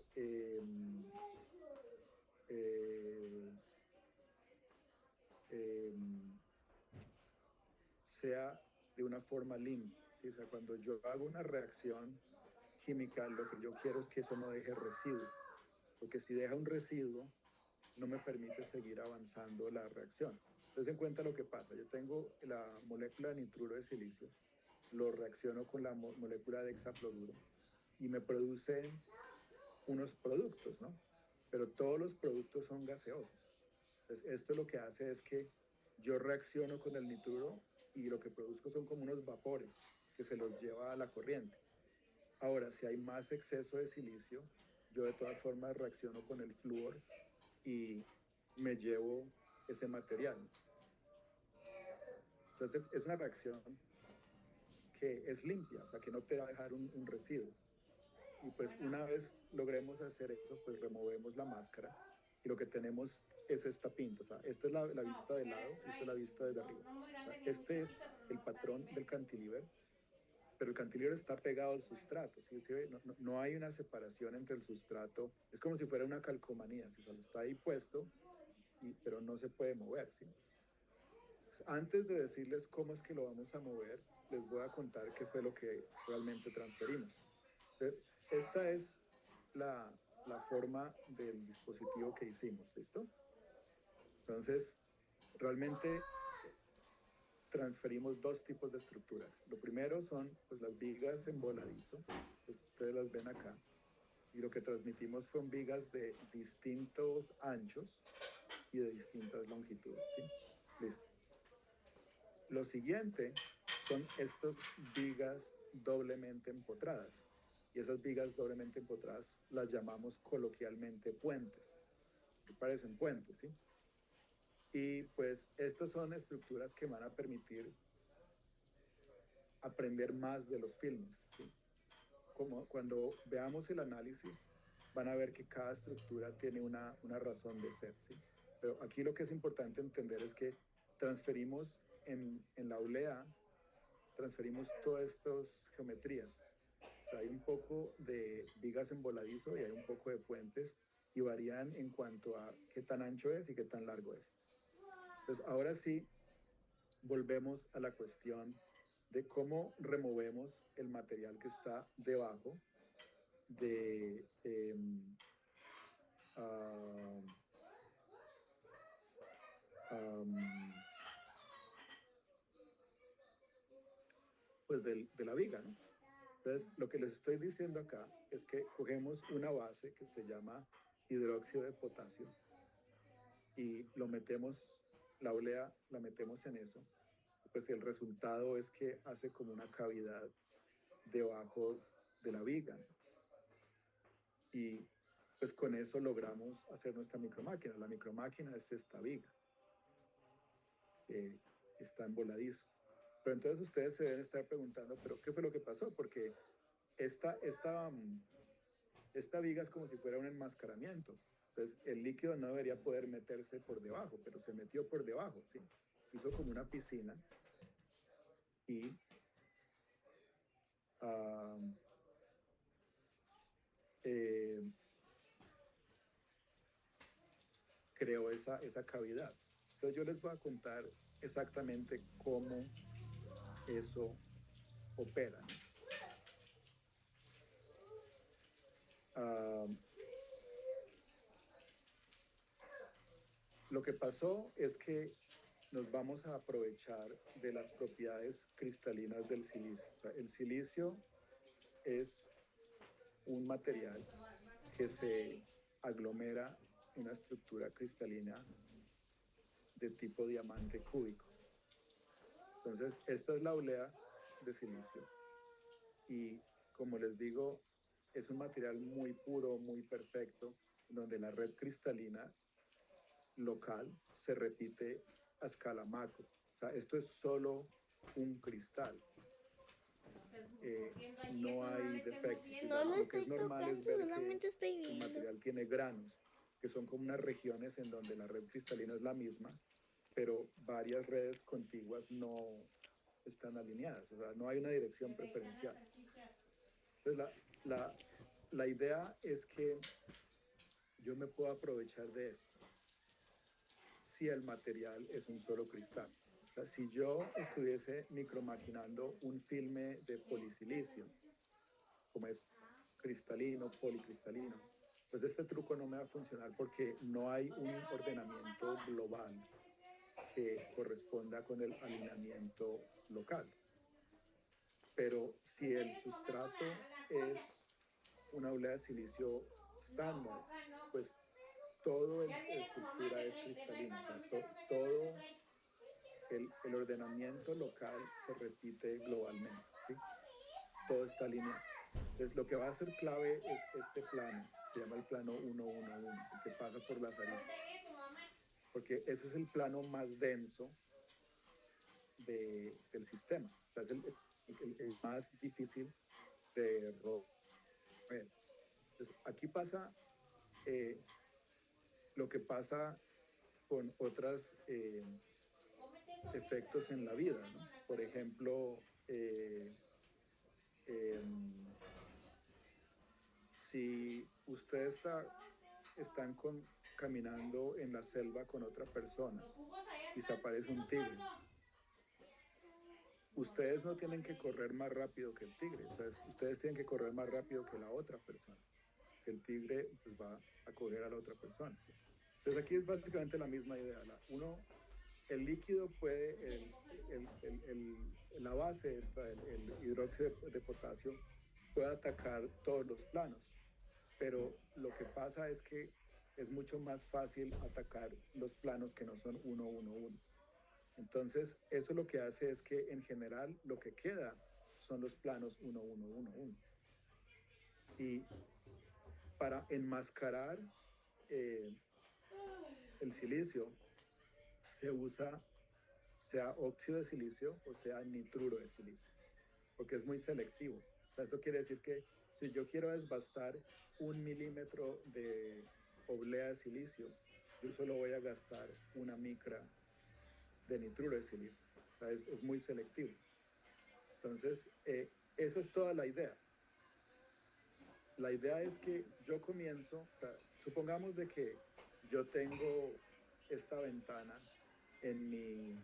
sea de una forma limpia, ¿sí? O sea, cuando yo hago una reacción química, lo que yo quiero es que eso no deje residuo, porque si deja un residuo, no me permite seguir avanzando la reacción. Entonces, en cuenta lo que pasa. Yo tengo la molécula de nitruro de silicio, lo reacciono con la molécula de hexafluoruro y me produce unos productos, ¿no? Pero todos los productos son gaseosos. Entonces, esto lo que hace es que yo reacciono con el nitruro y lo que produzco son como unos vapores que se los lleva a la corriente. Ahora, si hay más exceso de silicio, yo de todas formas reacciono con el flúor y me llevo ese material. Entonces, es una reacción que es limpia, o sea, que no te va a dejar un residuo. Y pues una vez logremos hacer eso, pues removemos la máscara y lo que tenemos es esta pinta. O sea, esta es la vista de lado, esta es la vista desde arriba. O sea, este es el patrón del cantilever, pero el cantilever está pegado al sustrato. ¿Sí? ¿Sí? No hay una separación entre el sustrato. Es como si fuera una calcomanía. ¿Sí? O sea, está ahí puesto, pero no se puede mover. ¿Sí? Antes de decirles cómo es que lo vamos a mover, les voy a contar qué fue lo que realmente transferimos. Entonces, esta es la forma del dispositivo que hicimos, ¿listo? Entonces, realmente transferimos dos tipos de estructuras. Lo primero son pues, las vigas en voladizo, ustedes las ven acá, y lo que transmitimos son vigas de distintos anchos y de distintas longitudes, ¿sí? Listo. Lo siguiente son estas vigas doblemente empotradas. Y esas vigas doblemente empotradas las llamamos coloquialmente puentes, que parecen puentes, ¿sí? Y pues estas son estructuras que van a permitir aprender más de los filmes, ¿sí? Como cuando veamos el análisis, van a ver que cada estructura tiene una razón de ser, ¿sí? Pero aquí lo que es importante entender es que transferimos en la olea, transferimos todas estas geometrías. O sea, hay un poco de vigas en voladizo y hay un poco de puentes y varían en cuanto a qué tan ancho es y qué tan largo es. Entonces, ahora sí, volvemos a la cuestión de cómo removemos el material que está debajo de pues de la viga, ¿no? Entonces, lo que les estoy diciendo acá es que cogemos una base que se llama hidróxido de potasio y lo metemos, la olea la metemos en eso. Pues el resultado es que hace como una cavidad debajo de la viga. Y pues con eso logramos hacer nuestra micromáquina. La micromáquina es esta viga, que está en voladizo. Pero entonces ustedes se deben estar preguntando, ¿pero qué fue lo que pasó? Porque esta viga es como si fuera un enmascaramiento. Entonces, el líquido no debería poder meterse por debajo, pero se metió por debajo, ¿sí? Hizo como una piscina y ah, eh, creó esa cavidad. Entonces yo les voy a contar exactamente cómo eso opera. Ah, lo que pasó es que nos vamos a aprovechar de las propiedades cristalinas del silicio. O sea, el silicio es un material que se aglomera en una estructura cristalina de tipo diamante cúbico. Entonces, esta es la oblea de silicio. Y como les digo, es un material muy puro, muy perfecto, donde la red cristalina local se repite a escala macro. O sea, esto es solo un cristal. No hay defectos. No lo Lo que estoy es normal es tocando, ver solamente que estoy el viendo. material tiene granos, que son como unas regiones en donde la red cristalina es la misma, pero varias redes contiguas no están alineadas. O sea, no hay una dirección preferencial. Entonces, la idea es que yo me puedo aprovechar de esto si el material es un solo cristal. O sea, si yo estuviese micromaquinando un filme de polisilicio, como es cristalino, policristalino, pues este truco no me va a funcionar porque no hay un ordenamiento global que corresponda con el alineamiento local. Pero si el sustrato es una oblea de silicio estándar, pues todo la estructura es cristalina, o sea, todo el ordenamiento local se repite globalmente, ¿sí? Todo está alineado. Entonces, lo que va a ser clave es este plano, se llama el plano 111, que pasa por las aristas, porque ese es el plano más denso del sistema, o sea, es el más difícil de romper. Entonces, aquí pasa lo que pasa con otros efectos en la vida, ¿no? Por ejemplo, si ustedes están caminando en la selva con otra persona y se aparece un tigre, ustedes no tienen que correr más rápido que el tigre, o sea, ustedes tienen que correr más rápido que la otra persona. El tigre pues, va a correr a la otra persona, ¿sí? Entonces aquí es básicamente la misma idea. El líquido puede, la base esta, el hidróxido de potasio, puede atacar todos los planos, pero lo que pasa es que es mucho más fácil atacar los planos que no son 1-1-1. Entonces, eso lo que hace es que en general lo que queda son los planos 1-1-1-1. Y para enmascarar el silicio se usa sea óxido de silicio o sea nitruro de silicio, porque es muy selectivo. O sea, esto quiere decir que si yo quiero desbastar 1 milímetro de oblea de silicio, yo solo voy a gastar 1 micra de nitruro de silicio. O sea, es muy selectivo. Entonces, esa es toda la idea. La idea es que yo comienzo, o sea, supongamos de que yo tengo esta ventana en mi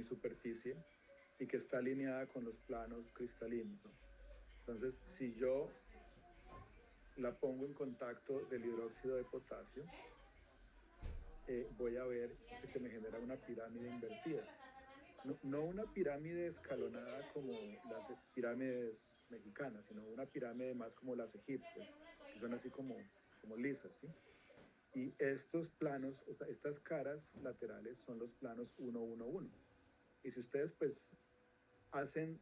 superficie y que está alineada con los planos cristalinos, ¿no? Entonces, si yo la pongo en contacto del hidróxido de potasio, voy a ver que se me genera una pirámide invertida. No una pirámide escalonada como las pirámides mexicanas, sino una pirámide más como las egipcias, que son así como lisas, ¿sí? Y estos planos, estas caras laterales son los planos 1-1-1. Y si ustedes pues hacen,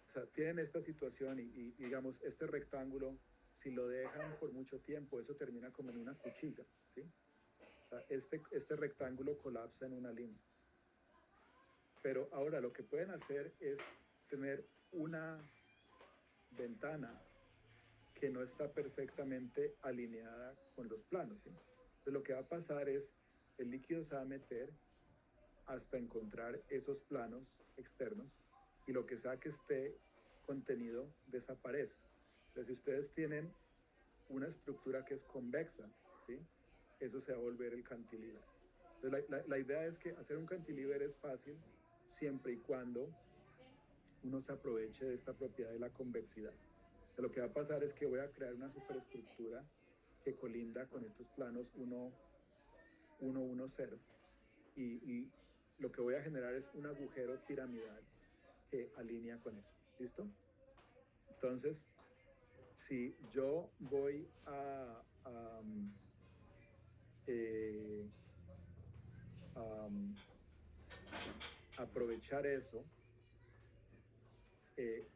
o sea, tienen esta situación y digamos, este rectángulo, si lo dejan por mucho tiempo, eso termina como en una cuchilla, ¿sí? O sea, este rectángulo colapsa en una línea. Pero ahora lo que pueden hacer es tener una ventana que no está perfectamente alineada con los planos, ¿sí? Entonces lo que va a pasar es el líquido se va a meter, hasta encontrar esos planos externos y lo que sea que esté contenido desaparece. Entonces, si ustedes tienen una estructura que es convexa, ¿sí? Eso se va a volver el cantilever. Entonces, la idea es que hacer un cantilever es fácil siempre y cuando uno se aproveche de esta propiedad de la convexidad. O sea, lo que va a pasar es que voy a crear una superestructura que colinda con estos planos 1, 1, 1, 0. Y lo que voy a generar es un agujero piramidal que alinea con eso. ¿Listo? Entonces, si yo voy a aprovechar eso,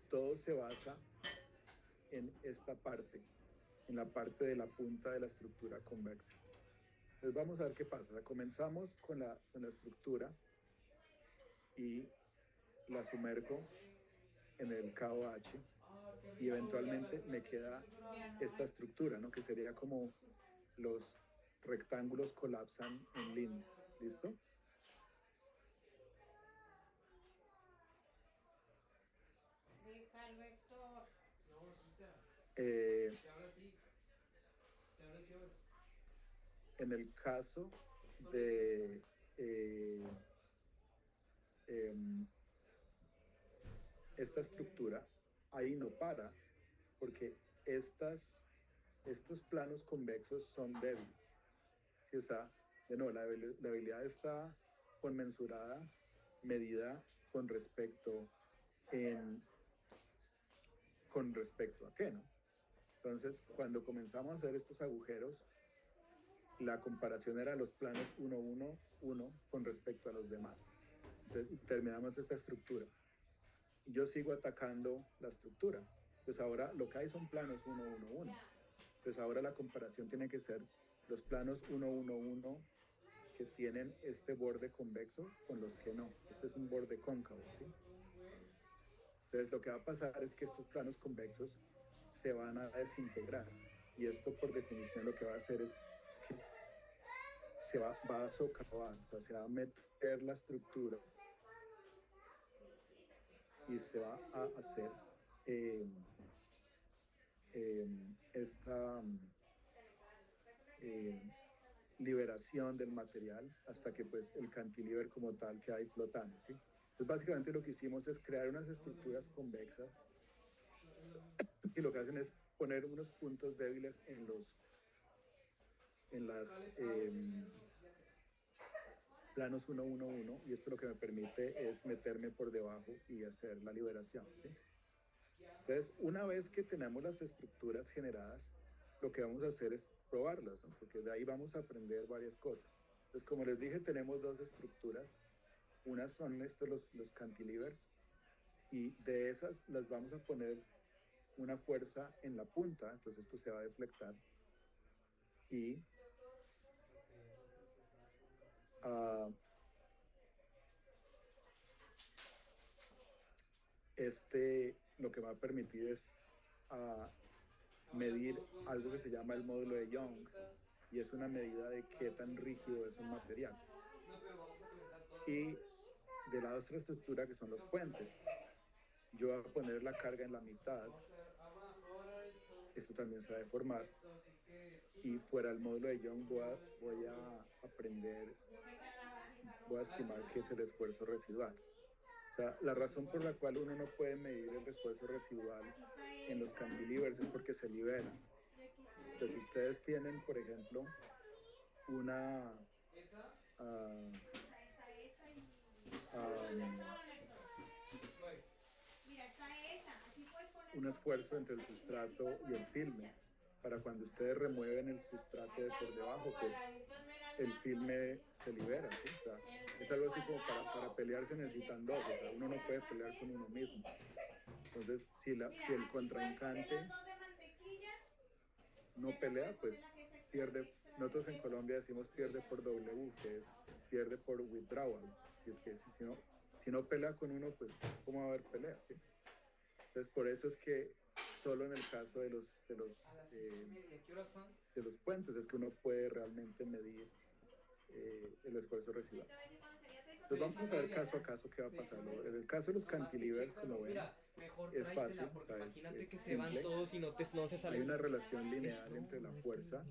todo se basa en esta parte, en la parte de la punta de la estructura convexa. Entonces vamos a ver qué pasa. O sea, comenzamos con la estructura y la sumerjo en el KOH y eventualmente me queda esta estructura, ¿no? Que sería como los rectángulos colapsan en líneas. ¿Listo? Déjalo, Héctor. No, quita. Eh, Te hablo a ti. Te hablo a ti ahora. en el caso de esta estructura, ahí no para, porque estos planos convexos son débiles. ¿Sí? O sea, de nuevo, la debilidad está conmensurada, medida con respecto a qué, ¿no? Entonces, cuando comenzamos a hacer estos agujeros, la comparación era los planos 1, 1, 1 con respecto a los demás. Entonces, terminamos esta estructura. Y yo sigo atacando la estructura. Pues ahora lo que hay son planos 1, 1, 1. Pues ahora la comparación tiene que ser los planos 1, 1, 1 que tienen este borde convexo con los que no. Este es un borde cóncavo, ¿sí? Entonces lo que va a pasar es que estos planos convexos se van a desintegrar. Y esto por definición lo que va a hacer es que se va a socavar, o sea, se va a meter la estructura y se va a hacer esta liberación del material hasta que pues el cantilever como tal queda ahí flotando, ¿sí? Entonces básicamente lo que hicimos es crear unas estructuras convexas y lo que hacen es poner unos puntos débiles en las planos 1, 1, 1 y esto lo que me permite es meterme por debajo y hacer la liberación, ¿sí? Entonces, una vez que tenemos las estructuras generadas, lo que vamos a hacer es probarlas, ¿no? Porque de ahí vamos a aprender varias cosas. Entonces, como les dije, tenemos dos estructuras. Unas son los cantilevers y de esas las vamos a poner una fuerza en la punta, entonces esto se va a deflectar y lo que va a permitir es medir algo que se llama el módulo de Young y es una medida de qué tan rígido es un material. Y de la otra estructura que son los puentes, yo voy a poner la carga en la mitad, esto también se va a deformar y fuera del módulo de Young voy a estimar qué es el esfuerzo residual. O sea, la razón por la cual uno no puede medir el esfuerzo residual en los cantilevers es porque se liberan. Entonces, si ustedes tienen, por ejemplo, un esfuerzo entre el sustrato y el filme, para cuando ustedes remueven el sustrato de por debajo, pues el filme se libera, ¿sí? O sea, es algo así como para pelear se necesitan dos, o sea, uno no puede pelear con uno mismo. Entonces, si el contrincante no pelea, pues pierde. Nosotros en Colombia decimos pierde por W, que es pierde por withdrawal. Y es que si no pelea con uno, pues ¿cómo va a haber pelea? ¿Sí? Entonces, por eso es que solo en el caso de los puentes es que uno puede realmente medir el esfuerzo residual. Pues vamos a ver caso a caso qué va a pasar. En el caso de los cantilever, como ven, Mira, mejor es tráetela, fácil, porque o sea, imagínate es que se van simple. todos y no se Hay salen. una relación Es- lineal entre la fuerza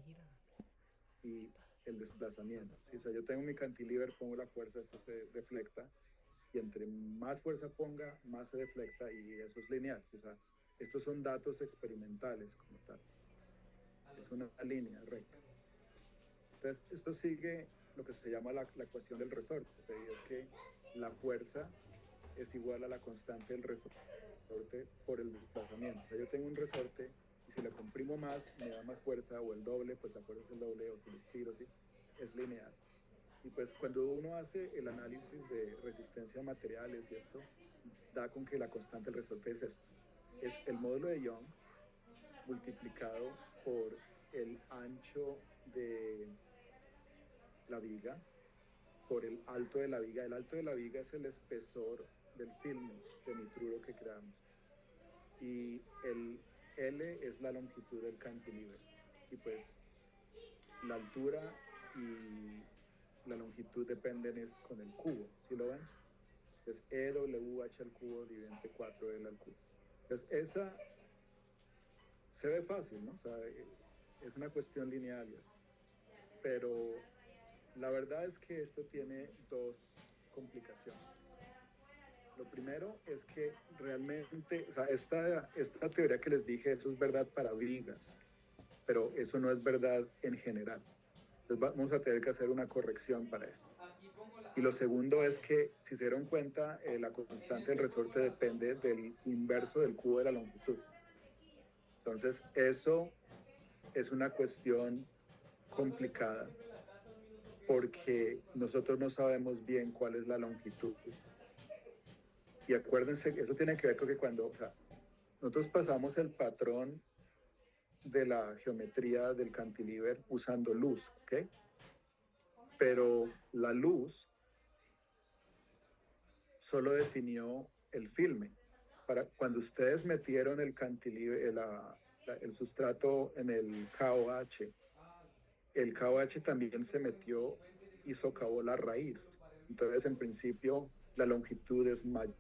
y el desplazamiento. ¿Sí? O sea, yo tengo mi cantilever, pongo la fuerza, esto se deflecta, y entre más fuerza ponga, más se deflecta, y eso es lineal. ¿Sí? O sea, estos son datos experimentales como tal. Es una línea recta. Entonces, esto sigue lo que se llama la ecuación del resorte, y es que la fuerza es igual a la constante del resorte por el desplazamiento. O sea, yo tengo un resorte y si lo comprimo más, me da más fuerza, o el doble, pues la fuerza es el doble, o si lo estiro, ¿sí? Es lineal. Y pues cuando uno hace el análisis de resistencia a materiales y esto, da con que la constante del resorte es esto. Es el módulo de Young multiplicado por el ancho de la viga, por el alto de la viga. El alto de la viga es el espesor del filme de nitruro que creamos. Y el L es la longitud del cantilever. Y pues la altura y la longitud dependen es con el cubo, ¿sí lo ven? Es EWH al cubo dividido entre 4L al cubo. Entonces esa se ve fácil, ¿no? O sea, es una cuestión lineal y esto. Pero la verdad es que esto tiene dos complicaciones. Lo primero es que realmente, o sea, esta teoría que les dije, eso es verdad para vigas, pero eso no es verdad en general. Entonces vamos a tener que hacer una corrección para eso. Y lo segundo es que, si se dieron cuenta, la constante del resorte depende del inverso del cubo de la longitud. Entonces, eso es una cuestión complicada porque nosotros no sabemos bien cuál es la longitud. Y acuérdense que eso tiene que ver con que cuando, o sea, nosotros pasamos el patrón de la geometría del cantilever usando luz, ¿ok? Pero la luz solo definió el filme. Para cuando ustedes metieron el cantilever, el sustrato en el KOH también se metió y socavó la raíz. Entonces, en principio, la longitud es mayor.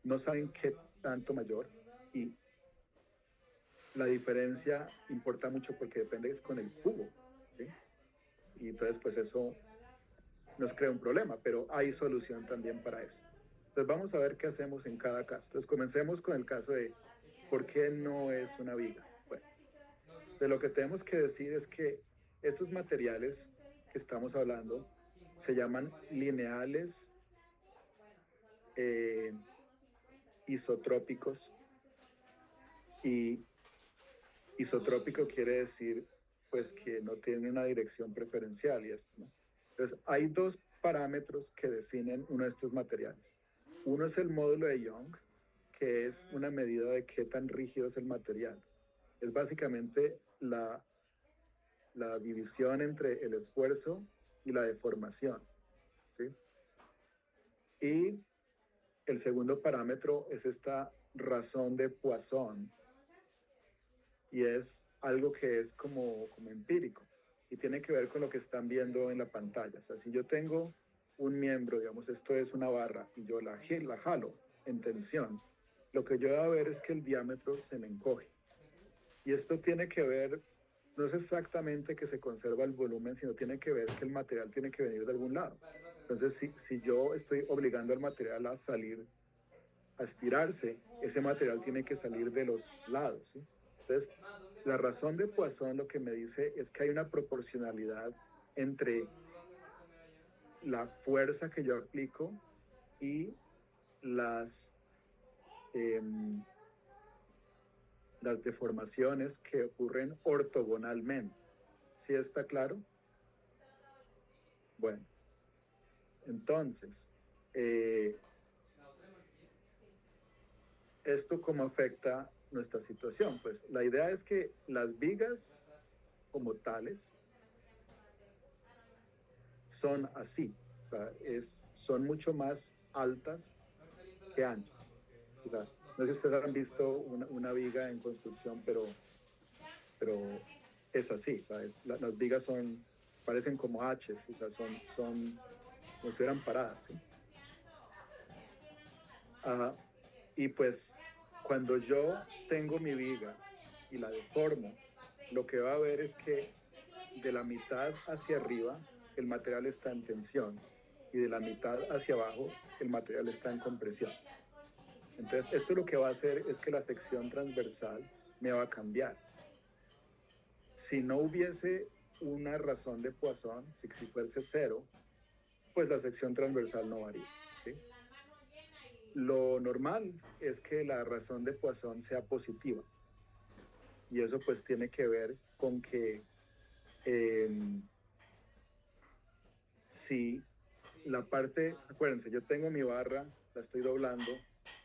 No saben qué tanto mayor, y la diferencia importa mucho porque depende es con el cubo, ¿sí? Y entonces, pues eso nos crea un problema, pero hay solución también para eso. Entonces, vamos a ver qué hacemos en cada caso. Entonces, comencemos con el caso de por qué no es una viga. Bueno, de lo que tenemos que decir es que estos materiales que estamos hablando se llaman lineales isotrópicos, y isotrópico quiere decir pues que no tiene una dirección preferencial y esto, ¿no? Entonces, hay dos parámetros que definen uno de estos materiales. Uno es el módulo de Young, que es una medida de qué tan rígido es el material. Es básicamente la división entre el esfuerzo y la deformación, ¿sí? Y el segundo parámetro es esta razón de Poisson, y es algo que es como empírico y tiene que ver con lo que están viendo en la pantalla. O sea, si yo tengo un miembro, digamos, esto es una barra, y yo la jalo en tensión, lo que yo voy a ver es que el diámetro se me encoge. Y esto tiene que ver, no es exactamente que se conserva el volumen, sino tiene que ver que el material tiene que venir de algún lado. Entonces, si yo estoy obligando al material a salir, a estirarse, ese material tiene que salir de los lados, ¿sí? Entonces, la razón de Poisson lo que me dice es que hay una proporcionalidad entre la fuerza que yo aplico y las, las deformaciones que ocurren ortogonalmente. ¿Sí está claro? Bueno, entonces, ¿esto cómo afecta nuestra situación? Pues la idea es que las vigas como tales son así, o sea, son mucho más altas que anchas. O sea, no sé si ustedes han visto una viga en construcción, pero es así, ¿sabes? Las vigas son parecen como H's, o sea, son como si estuvieran paradas, ¿sí? Y pues cuando yo tengo mi viga y la deformo, lo que va a haber es que de la mitad hacia arriba el material está en tensión y de la mitad hacia abajo el material está en compresión. Entonces, esto lo que va a hacer es que la sección transversal me va a cambiar. Si no hubiese una razón de Poisson, si fuese cero, pues la sección transversal no varía, ¿sí? Lo normal es que la razón de Poisson sea positiva. Y eso pues tiene que ver con que si la parte, acuérdense, yo tengo mi barra, la estoy doblando,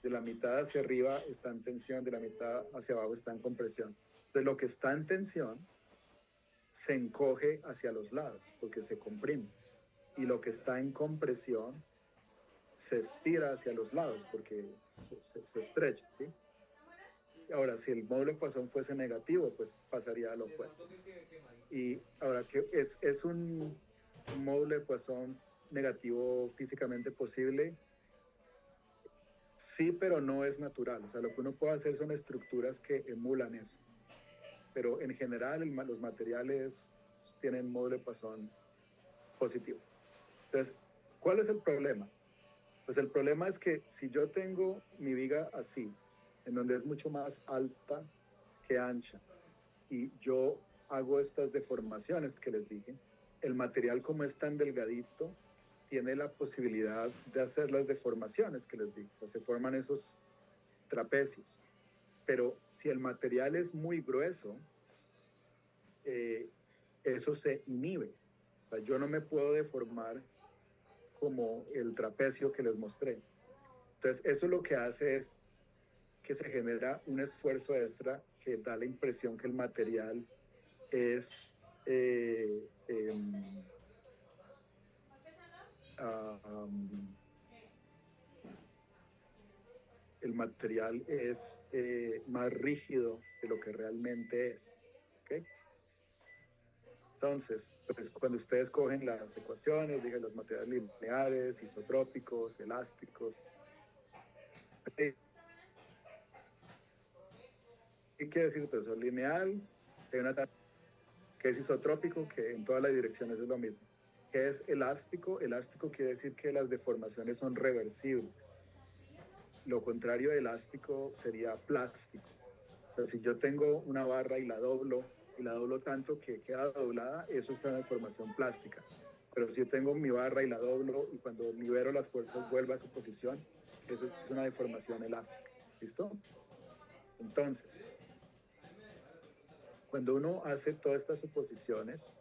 de la mitad hacia arriba está en tensión, de la mitad hacia abajo está en compresión. Entonces lo que está en tensión se encoge hacia los lados porque se comprime. Y lo que está en compresión se estira hacia los lados porque se estrecha, ¿sí? Ahora, si el módulo de Poisson fuese negativo, pues pasaría a lo opuesto. Y ahora, que es un módulo de Poisson negativo físicamente posible? Sí, pero no es natural. O sea, lo que uno puede hacer son estructuras que emulan eso. Pero en general los materiales tienen módulo de Poisson positivo. Entonces, ¿cuál es el problema? Pues el problema es que si yo tengo mi viga así, en donde es mucho más alta que ancha, y yo hago estas deformaciones que les dije, el material como es tan delgadito, tiene la posibilidad de hacer las deformaciones que les dije. O sea, se forman esos trapecios. Pero si el material es muy grueso, eso se inhibe. O sea, yo no me puedo deformar como el trapecio que les mostré. Entonces, eso lo que hace es que se genera un esfuerzo extra que da la impresión que el material es el material es más rígido de lo que realmente es. ¿Okay? Entonces, pues cuando ustedes cogen las ecuaciones, dije los materiales lineares, isotrópicos, elásticos, ¿qué quiere decir todo eso? Lineal, hay una que es isotrópico, que en todas las direcciones es lo mismo. ¿Qué es elástico? Elástico quiere decir que las deformaciones son reversibles. Lo contrario de elástico sería plástico. O sea, si yo tengo una barra y la doblo tanto que queda doblada, eso es una deformación plástica. Pero si yo tengo mi barra y la doblo y cuando libero las fuerzas vuelve a su posición, eso es una deformación elástica. ¿Listo? Entonces, cuando uno hace todas estas suposiciones,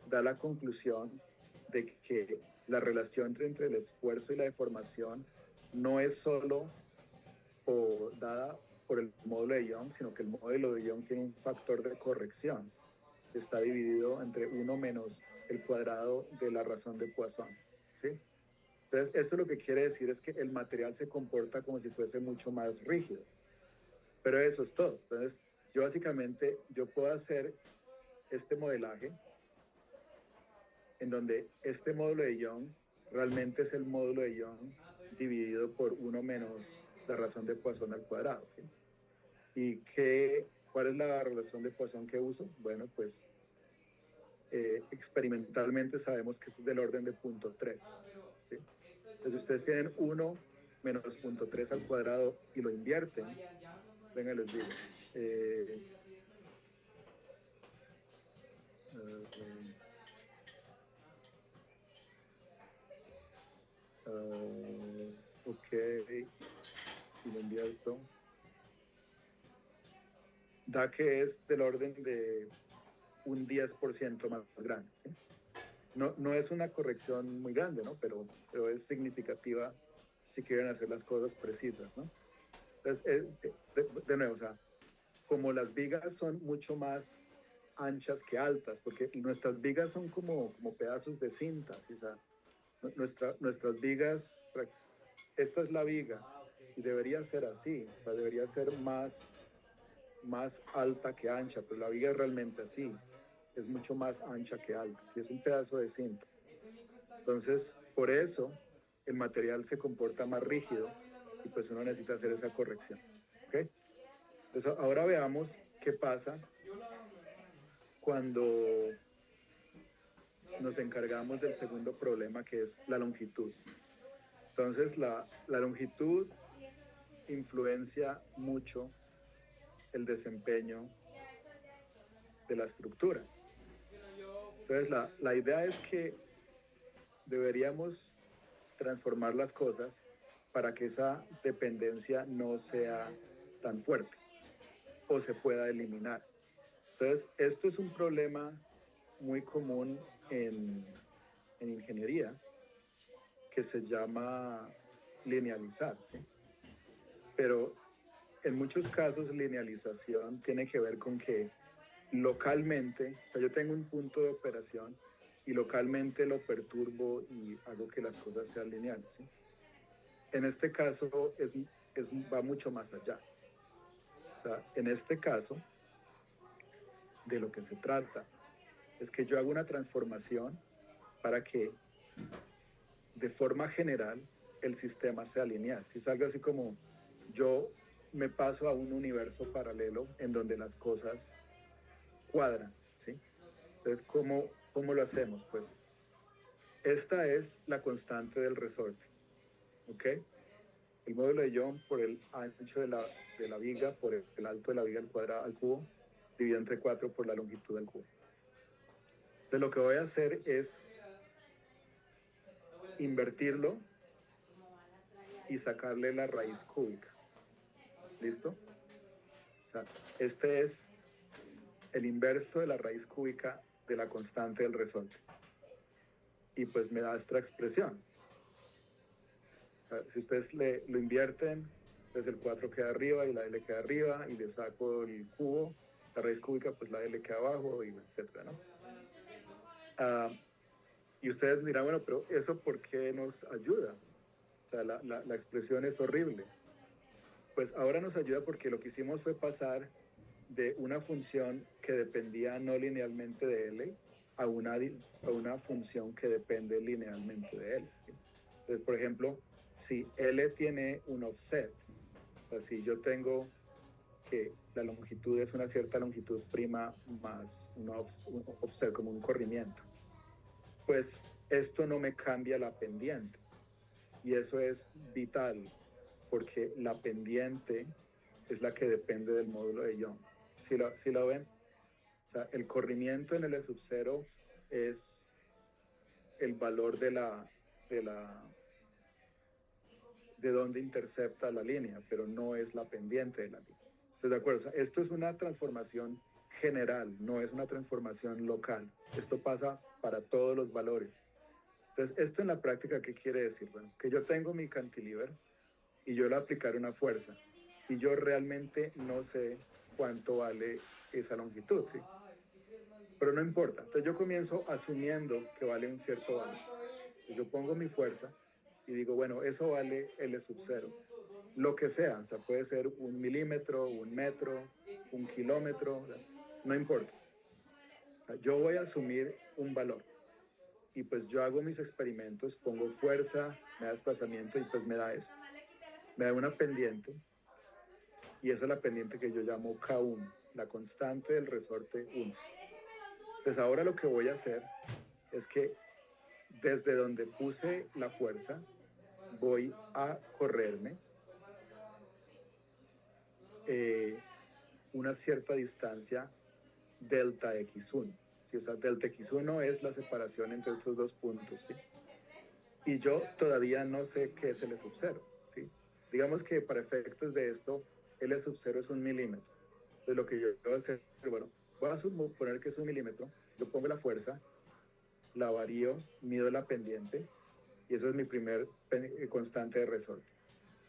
da la conclusión de que la relación entre el esfuerzo y la deformación no es solo dada por el módulo de Young, sino que el módulo de Young tiene un factor de corrección que está dividido entre 1 menos el cuadrado de la razón de Poisson, ¿sí? Entonces, esto lo que quiere decir es que el material se comporta como si fuese mucho más rígido. Pero eso es todo. Entonces, yo puedo hacer este modelaje en donde este módulo de Young realmente es el módulo de Young dividido por 1 menos la razón de Poisson al cuadrado, ¿sí? ¿Y cuál es la relación de Poisson que uso? Bueno, pues experimentalmente sabemos que es del orden de 0.3, ¿sí? Entonces, ustedes tienen 1 menos 0.3 al cuadrado y lo invierten, venga, les digo. Ok, y lo invierto. Da que es del orden de un 10% más grande, ¿sí? No es una corrección muy grande, ¿no? Pero es significativa si quieren hacer las cosas precisas, ¿no? Entonces, de nuevo, o sea, como las vigas son mucho más anchas que altas, porque nuestras vigas son como pedazos de cinta, ¿sí? O sea, nuestras vigas, esta es la viga, y debería ser así, o sea, debería ser más alta que ancha, pero la viga es realmente así. es mucho más ancha que alta, ¿sí? Es un pedazo de cinta. Entonces, por eso el material se comporta más rígido y pues uno necesita hacer esa corrección. ¿Ok? Entonces, ahora veamos qué pasa cuando nos encargamos del segundo problema, que es la longitud. Entonces, la longitud influencia mucho el desempeño de la estructura. Entonces, la idea es que deberíamos transformar las cosas para que esa dependencia no sea tan fuerte o se pueda eliminar. Entonces, esto es un problema muy común en ingeniería que se llama linealizar, ¿sí? Pero en muchos casos linealización tiene que ver con que localmente, o sea, yo tengo un punto de operación y localmente lo perturbo y hago que las cosas sean lineales, ¿sí? En este caso va mucho más allá. O sea, en este caso, de lo que se trata es que yo hago una transformación para que de forma general el sistema sea lineal. Si es algo así como yo me paso a un universo paralelo en donde las cosas cuadran, ¿sí? Entonces, ¿cómo lo hacemos? Pues esta es la constante del resorte, ¿ok? El módulo de Young por el ancho de la viga, por el alto de la viga al cubo, dividido entre 4 por la longitud del cubo. Entonces, lo que voy a hacer es invertirlo y sacarle la raíz cúbica. ¿Listo? O sea, este es el inverso de la raíz cúbica de la constante del resorte. Y pues me da esta expresión. O sea, si ustedes lo invierten, pues el 4 queda arriba y la L queda arriba, y le saco el cubo, la raíz cúbica, pues la L queda abajo, y etcétera, ¿no? Y ustedes dirán, bueno, pero ¿eso por qué nos ayuda? O sea, la expresión es horrible. Pues ahora nos ayuda porque lo que hicimos fue pasar de una función que dependía no linealmente de L a una función que depende linealmente de L, ¿sí? Entonces, por ejemplo, si L tiene un offset, o sea, si yo tengo que la longitud es una cierta longitud prima más un offset, como un corrimiento, pues esto no me cambia la pendiente. Y eso es vital, porque la pendiente es la que depende del módulo de Young. ¿Sí lo ven? O sea, el corrimiento en el sub 0 es el valor de donde intercepta la línea, pero no es la pendiente de la línea. Entonces, de acuerdo, o sea, esto es una transformación general, no es una transformación local. Esto pasa para todos los valores. Entonces, esto en la práctica, ¿qué quiere decir? Bueno, que yo tengo mi cantilever y yo le aplicaré una fuerza y yo realmente no sé cuánto vale esa longitud, ¿sí? Pero no importa. Entonces yo comienzo asumiendo que vale un cierto valor. Entonces yo pongo mi fuerza y digo, bueno, eso vale L sub 0. Lo que sea, o sea, puede ser 1 milímetro, 1 metro, 1 kilómetro, o sea, no importa. O sea, yo voy a asumir un valor. Y pues yo hago mis experimentos, pongo fuerza, me da desplazamiento y pues me da esto. Me da una pendiente. Y esa es la pendiente que yo llamo K1, la constante del resorte 1. Entonces ahora lo que voy a hacer es que desde donde puse la fuerza, voy a correrme una cierta distancia delta x1. ¿Sí? O sea, delta x1 es la separación entre estos dos puntos, ¿sí? Y yo todavía no sé qué es L sub 0, ¿sí? Digamos que para efectos de esto, L sub 0 es 1 milímetro. Entonces lo que yo voy a hacer, bueno, voy a suponer que es 1 milímetro, yo pongo la fuerza, la varío, mido la pendiente, y esa es mi primer constante de resorte.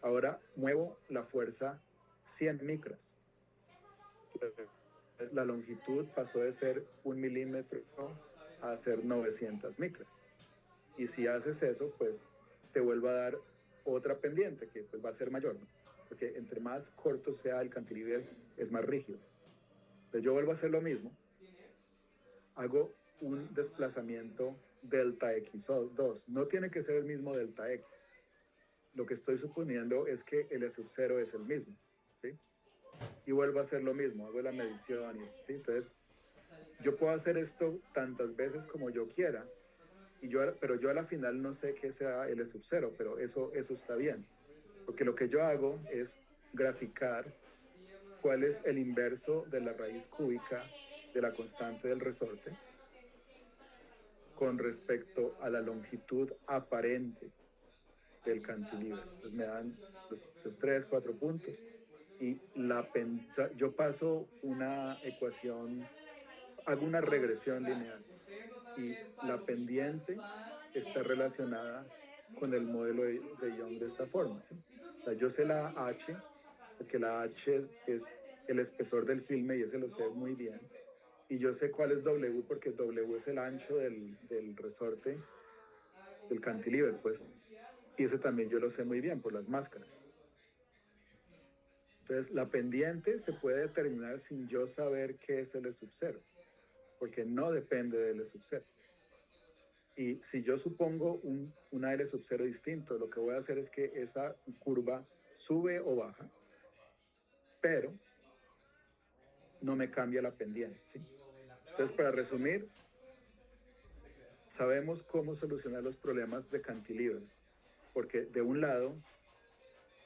Ahora muevo la fuerza 100 micras. Entonces, la longitud pasó de ser 1 milímetro a ser 900 micras. Y si haces eso, pues te vuelvo a dar otra pendiente que pues va a ser mayor, ¿no? Porque entre más corto sea el cantilever, es más rígido. Entonces yo vuelvo a hacer lo mismo hago un desplazamiento delta x2. No tiene que ser el mismo delta x. Lo que estoy suponiendo es que el E sub 0 es el mismo, ¿sí? Y vuelvo a hacer lo mismo, hago la medición y esto, ¿sí? Entonces, yo puedo hacer esto tantas veces como yo quiera, pero yo a la final no sé qué sea el E sub 0, pero eso está bien. Porque lo que yo hago es graficar cuál es el inverso de la raíz cúbica de la constante del resorte con respecto a la longitud aparente del cantilever. Entonces me dan los 3, 4 puntos y yo paso una ecuación, hago una regresión lineal y la pendiente está relacionada con el modelo de Young de esta forma, ¿sí? O sea, yo sé la H, porque la H es el espesor del filme y ese lo sé muy bien. Y yo sé cuál es W, porque W es el ancho del resorte, del cantilever, pues. Y ese también yo lo sé muy bien por las máscaras. Entonces, la pendiente se puede determinar sin yo saber qué es el E sub 0, porque no depende del E sub 0. Y si yo supongo una L sub 0 distinto, lo que voy a hacer es que esa curva sube o baja, pero no me cambia la pendiente, ¿sí? Entonces, para resumir, sabemos cómo solucionar los problemas de cantilevers, porque de un lado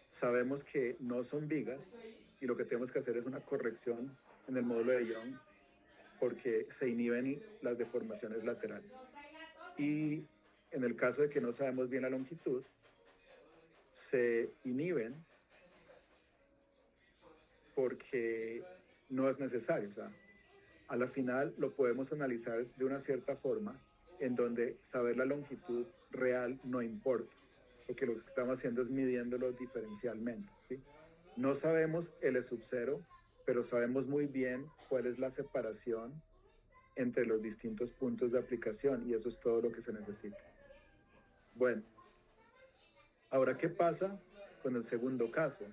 sabemos que no son vigas y lo que tenemos que hacer es una corrección en el módulo de Young porque se inhiben las deformaciones laterales. Y en el caso de que no sabemos bien la longitud, se inhiben porque no es necesario. O sea, a la final lo podemos analizar de una cierta forma en donde saber la longitud real no importa, porque lo que estamos haciendo es midiéndolo diferencialmente, ¿sí? No sabemos el E sub 0, pero sabemos muy bien cuál es la separación entre los distintos puntos de aplicación y eso es todo lo que se necesita. Bueno, ahora, ¿qué pasa con el segundo caso?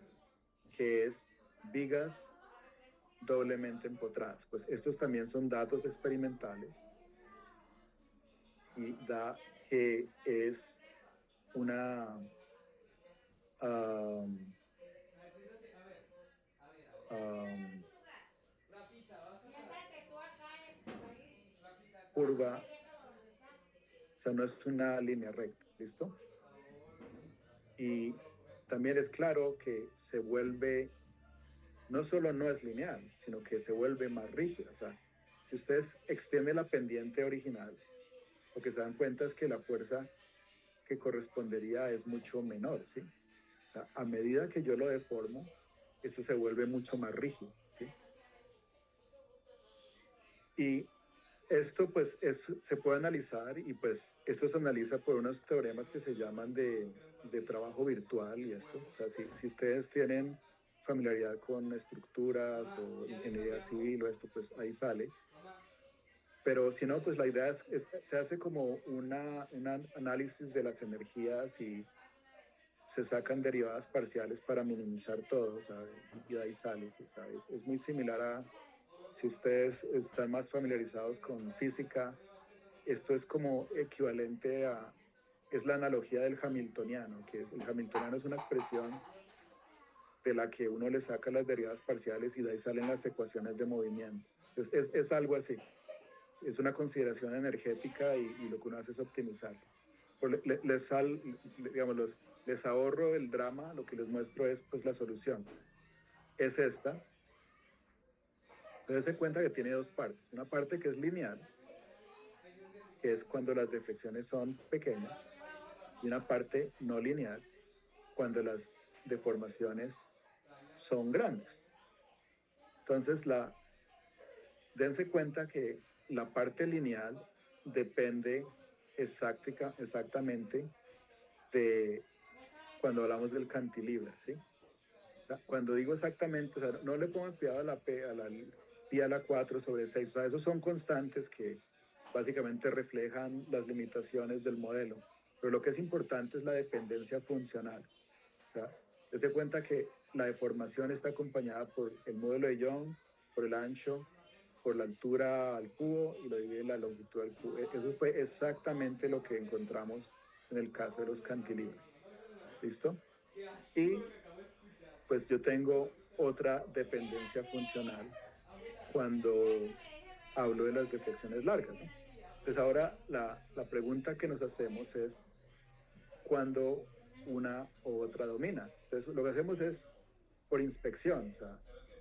Que es vigas doblemente empotradas. Pues estos también son datos experimentales y da que es una curva, o sea, no es una línea recta, ¿listo? Y también es claro que se vuelve, no solo no es lineal, sino que se vuelve más rígida. O sea, si ustedes extienden la pendiente original, lo que se dan cuenta es que la fuerza que correspondería es mucho menor, ¿sí? O sea, a medida que yo lo deformo, esto se vuelve mucho más rígido, ¿sí? Y esto pues se puede analizar y pues esto se analiza por unos teoremas que se llaman de trabajo virtual y esto. O sea, si ustedes tienen familiaridad con estructuras o ingeniería civil o esto, pues ahí sale. Pero si no, pues la idea se hace como un análisis de las energías y se sacan derivadas parciales para minimizar todo, ¿sabe? Y de ahí sale, ¿sabes? Es muy similar a, si ustedes están más familiarizados con física, esto es como equivalente a, es la analogía del hamiltoniano, que el hamiltoniano es una expresión de la que uno le saca las derivadas parciales y de ahí salen las ecuaciones de movimiento. Es algo así, es una consideración energética y lo que uno hace es optimizarlo. Les ahorro el drama, lo que les muestro es pues la solución. Es esta. Entonces se cuenta que tiene dos partes. Una parte que es lineal, que es cuando las deflexiones son pequeñas, y una parte no lineal, cuando las deformaciones son grandes. Entonces, dense cuenta que la parte lineal depende exactamente de cuando hablamos del cantilever, ¿sí? O sea, cuando digo exactamente, o sea, no le pongan cuidado a la pi a la 4 sobre 6, o sea, esos son constantes que básicamente reflejan las limitaciones del modelo, pero lo que es importante es la dependencia funcional. O sea, se cuenta que la deformación está acompañada por el módulo de Young, por el ancho por la altura al cubo y lo divide la longitud al cubo. Eso fue exactamente lo que encontramos en el caso de los cantilevers. ¿Listo? Y pues yo tengo otra dependencia funcional cuando hablo de las deflexiones largas, ¿no? Entonces ahora la pregunta que nos hacemos es cuando una u otra domina. Entonces lo que hacemos es por inspección, o sea,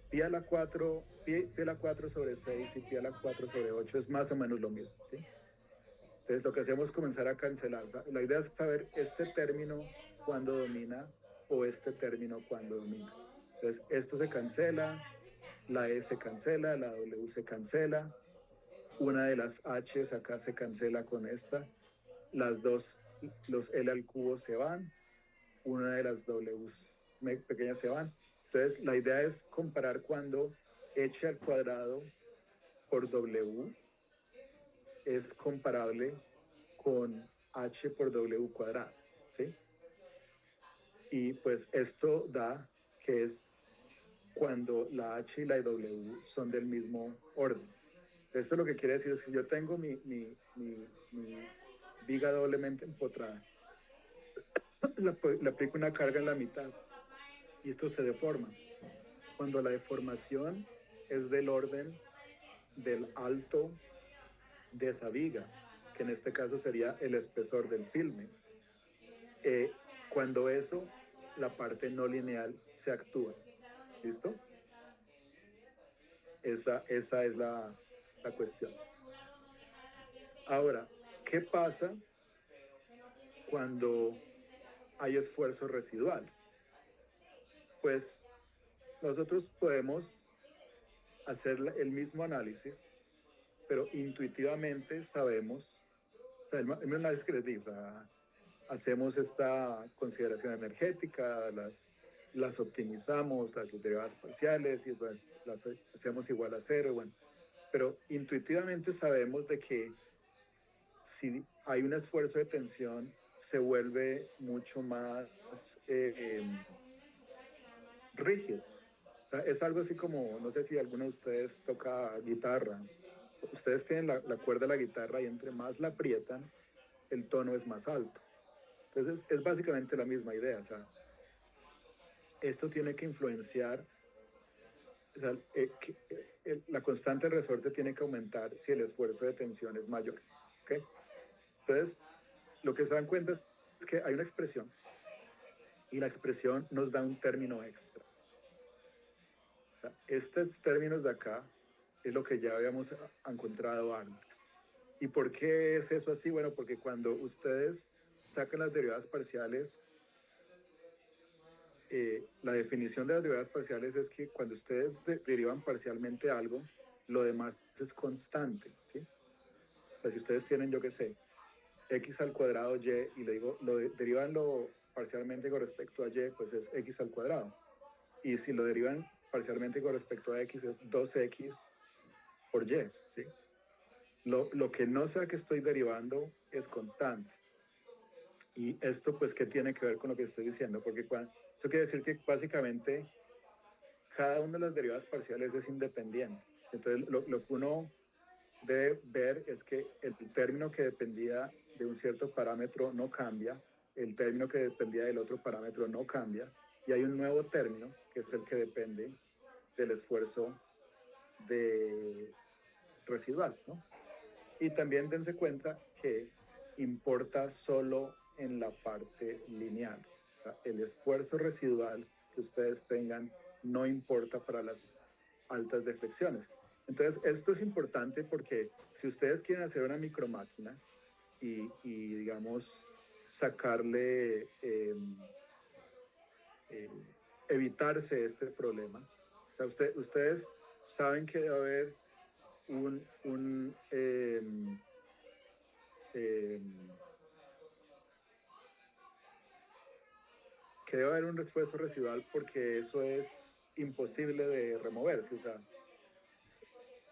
pi a la 4, pi a la 4 sobre 6 y pi a la 4 sobre 8 es más o menos lo mismo, ¿sí? Entonces lo que hacemos es comenzar a cancelar. O sea, la idea es saber este término cuando domina o este término cuando domina. Entonces esto se cancela, la E se cancela, la W se cancela, una de las H's acá se cancela con esta, las dos, los L al cubo se van, una de las W's pequeñas se van. Entonces la idea es comparar cuando H al cuadrado por W es comparable con H por W cuadrado, ¿sí? Y pues esto da que es cuando la H y la W son del mismo orden. Esto lo que quiere decir es que yo tengo mi viga doblemente empotrada, le aplico una carga en la mitad y esto se deforma. Cuando la deformación es del orden del alto de esa viga, que en este caso sería el espesor del filme, cuando eso, la parte no lineal se actúa. ¿Listo? Esa es la cuestión. Ahora, ¿qué pasa cuando hay esfuerzo residual? Pues nosotros podemos hacer el mismo análisis, pero intuitivamente sabemos, o sea, el mismo análisis que les di, o sea, hacemos esta consideración energética, las optimizamos, las derivadas parciales, y pues las hacemos igual a cero, bueno, pero intuitivamente sabemos de que si hay un esfuerzo de tensión, se vuelve mucho más rígido. O sea, es algo así como, no sé si alguno de ustedes toca guitarra. Ustedes tienen la cuerda de la guitarra y entre más la aprietan, el tono es más alto. Entonces, es básicamente la misma idea. O sea, esto tiene que influenciar, o sea, la constante del resorte tiene que aumentar si el esfuerzo de tensión es mayor. ¿Okay? Entonces, lo que se dan cuenta es que hay una expresión y la expresión nos da un término extra. O sea, estos términos de acá es lo que ya habíamos encontrado antes. ¿Y por qué es eso así? Bueno, porque cuando ustedes sacan las derivadas parciales, la definición de las derivadas parciales es que cuando ustedes derivan parcialmente algo, lo demás es constante, ¿sí? O sea, si ustedes tienen, yo qué sé, x al cuadrado y, y le digo, derivan parcialmente con respecto a y, pues es x al cuadrado. Y si lo derivan parcialmente con respecto a x, es 2x por y, ¿sí? Lo que no sea que estoy derivando es constante. Y esto, pues, ¿qué tiene que ver con lo que estoy diciendo? Porque eso quiere decir que básicamente cada una de las derivadas parciales es independiente. Entonces, lo que uno debe ver es que el término que dependía de un cierto parámetro no cambia, el término que dependía del otro parámetro no cambia, y hay un nuevo término que es el que depende del esfuerzo residual, ¿no? Y también dense cuenta que importa solo en la parte lineal. O sea, el esfuerzo residual que ustedes tengan no importa para las altas deflexiones. Entonces, esto es importante porque si ustedes quieren hacer una micromáquina y digamos, sacarle, evitarse este problema, o sea, ustedes saben que debe haber que debe haber un esfuerzo residual porque eso es imposible de removerse. O sea,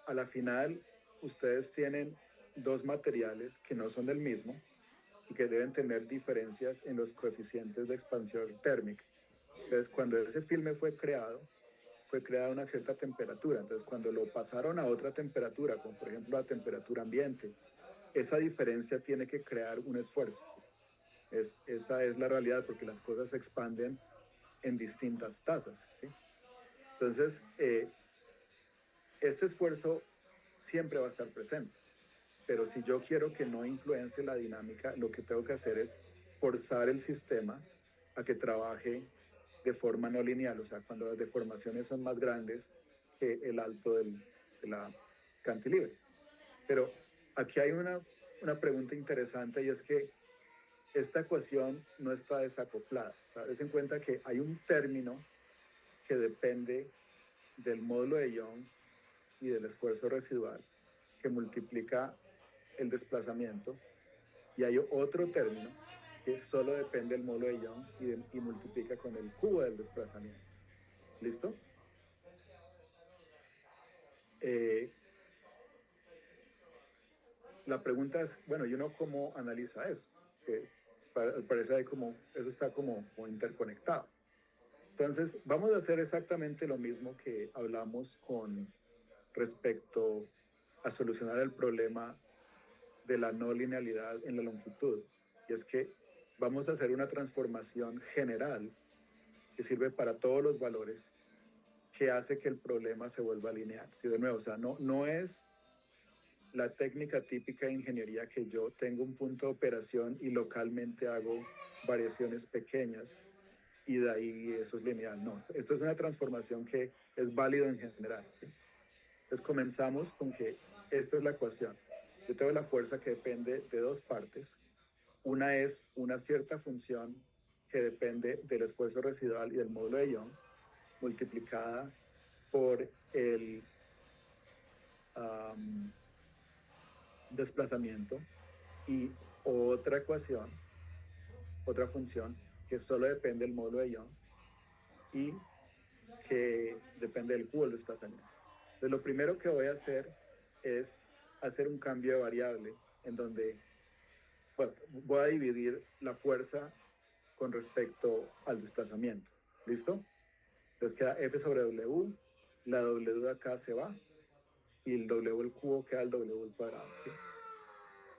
a la final ustedes tienen dos materiales que no son del mismo y que deben tener diferencias en los coeficientes de expansión térmica. Entonces, cuando ese filme fue creado, fue creado a una cierta temperatura. Entonces, cuando lo pasaron a otra temperatura, como por ejemplo a temperatura ambiente, esa diferencia tiene que crear un esfuerzo. ¿Sí? Esa es la realidad, porque las cosas se expanden en distintas tasas. ¿Sí? Entonces, este esfuerzo siempre va a estar presente. Pero si yo quiero que no influencie la dinámica, lo que tengo que hacer es forzar el sistema a que trabaje de forma no lineal, o sea, cuando las deformaciones son más grandes que el alto de la cantilever. Pero aquí hay una pregunta interesante, y es que esta ecuación no está desacoplada. O sea, des en cuenta que hay un término que depende del módulo de Young y del esfuerzo residual, que multiplica el desplazamiento, y hay otro término que solo depende del módulo de Young y multiplica con el cubo del desplazamiento. ¿Listo? La pregunta es, bueno, ¿y uno cómo analiza eso? Que parece como, eso está como interconectado. Entonces, vamos a hacer exactamente lo mismo que hablamos con respecto a solucionar el problema de la no linealidad en la longitud. Y es que vamos a hacer una transformación general que sirve para todos los valores, que hace que el problema se vuelva lineal. Sí, de nuevo, o sea, no es la técnica típica de ingeniería que yo tengo un punto de operación y localmente hago variaciones pequeñas y de ahí eso es lineal. No, esto es una transformación que es válido en general. ¿Sí? Entonces comenzamos con que esta es la ecuación. Yo tengo la fuerza que depende de dos partes. Una es una cierta función que depende del esfuerzo residual y del módulo de Young, multiplicada por el desplazamiento, y otra ecuación, otra función que solo depende del módulo de Young y que depende del cubo del desplazamiento. Entonces, lo primero que voy a hacer es hacer un cambio de variable en donde, bueno, voy a dividir la fuerza con respecto al desplazamiento. ¿Listo? Entonces queda F sobre W, la W de acá se va, y el W al cubo queda el W al cuadrado. ¿Sí?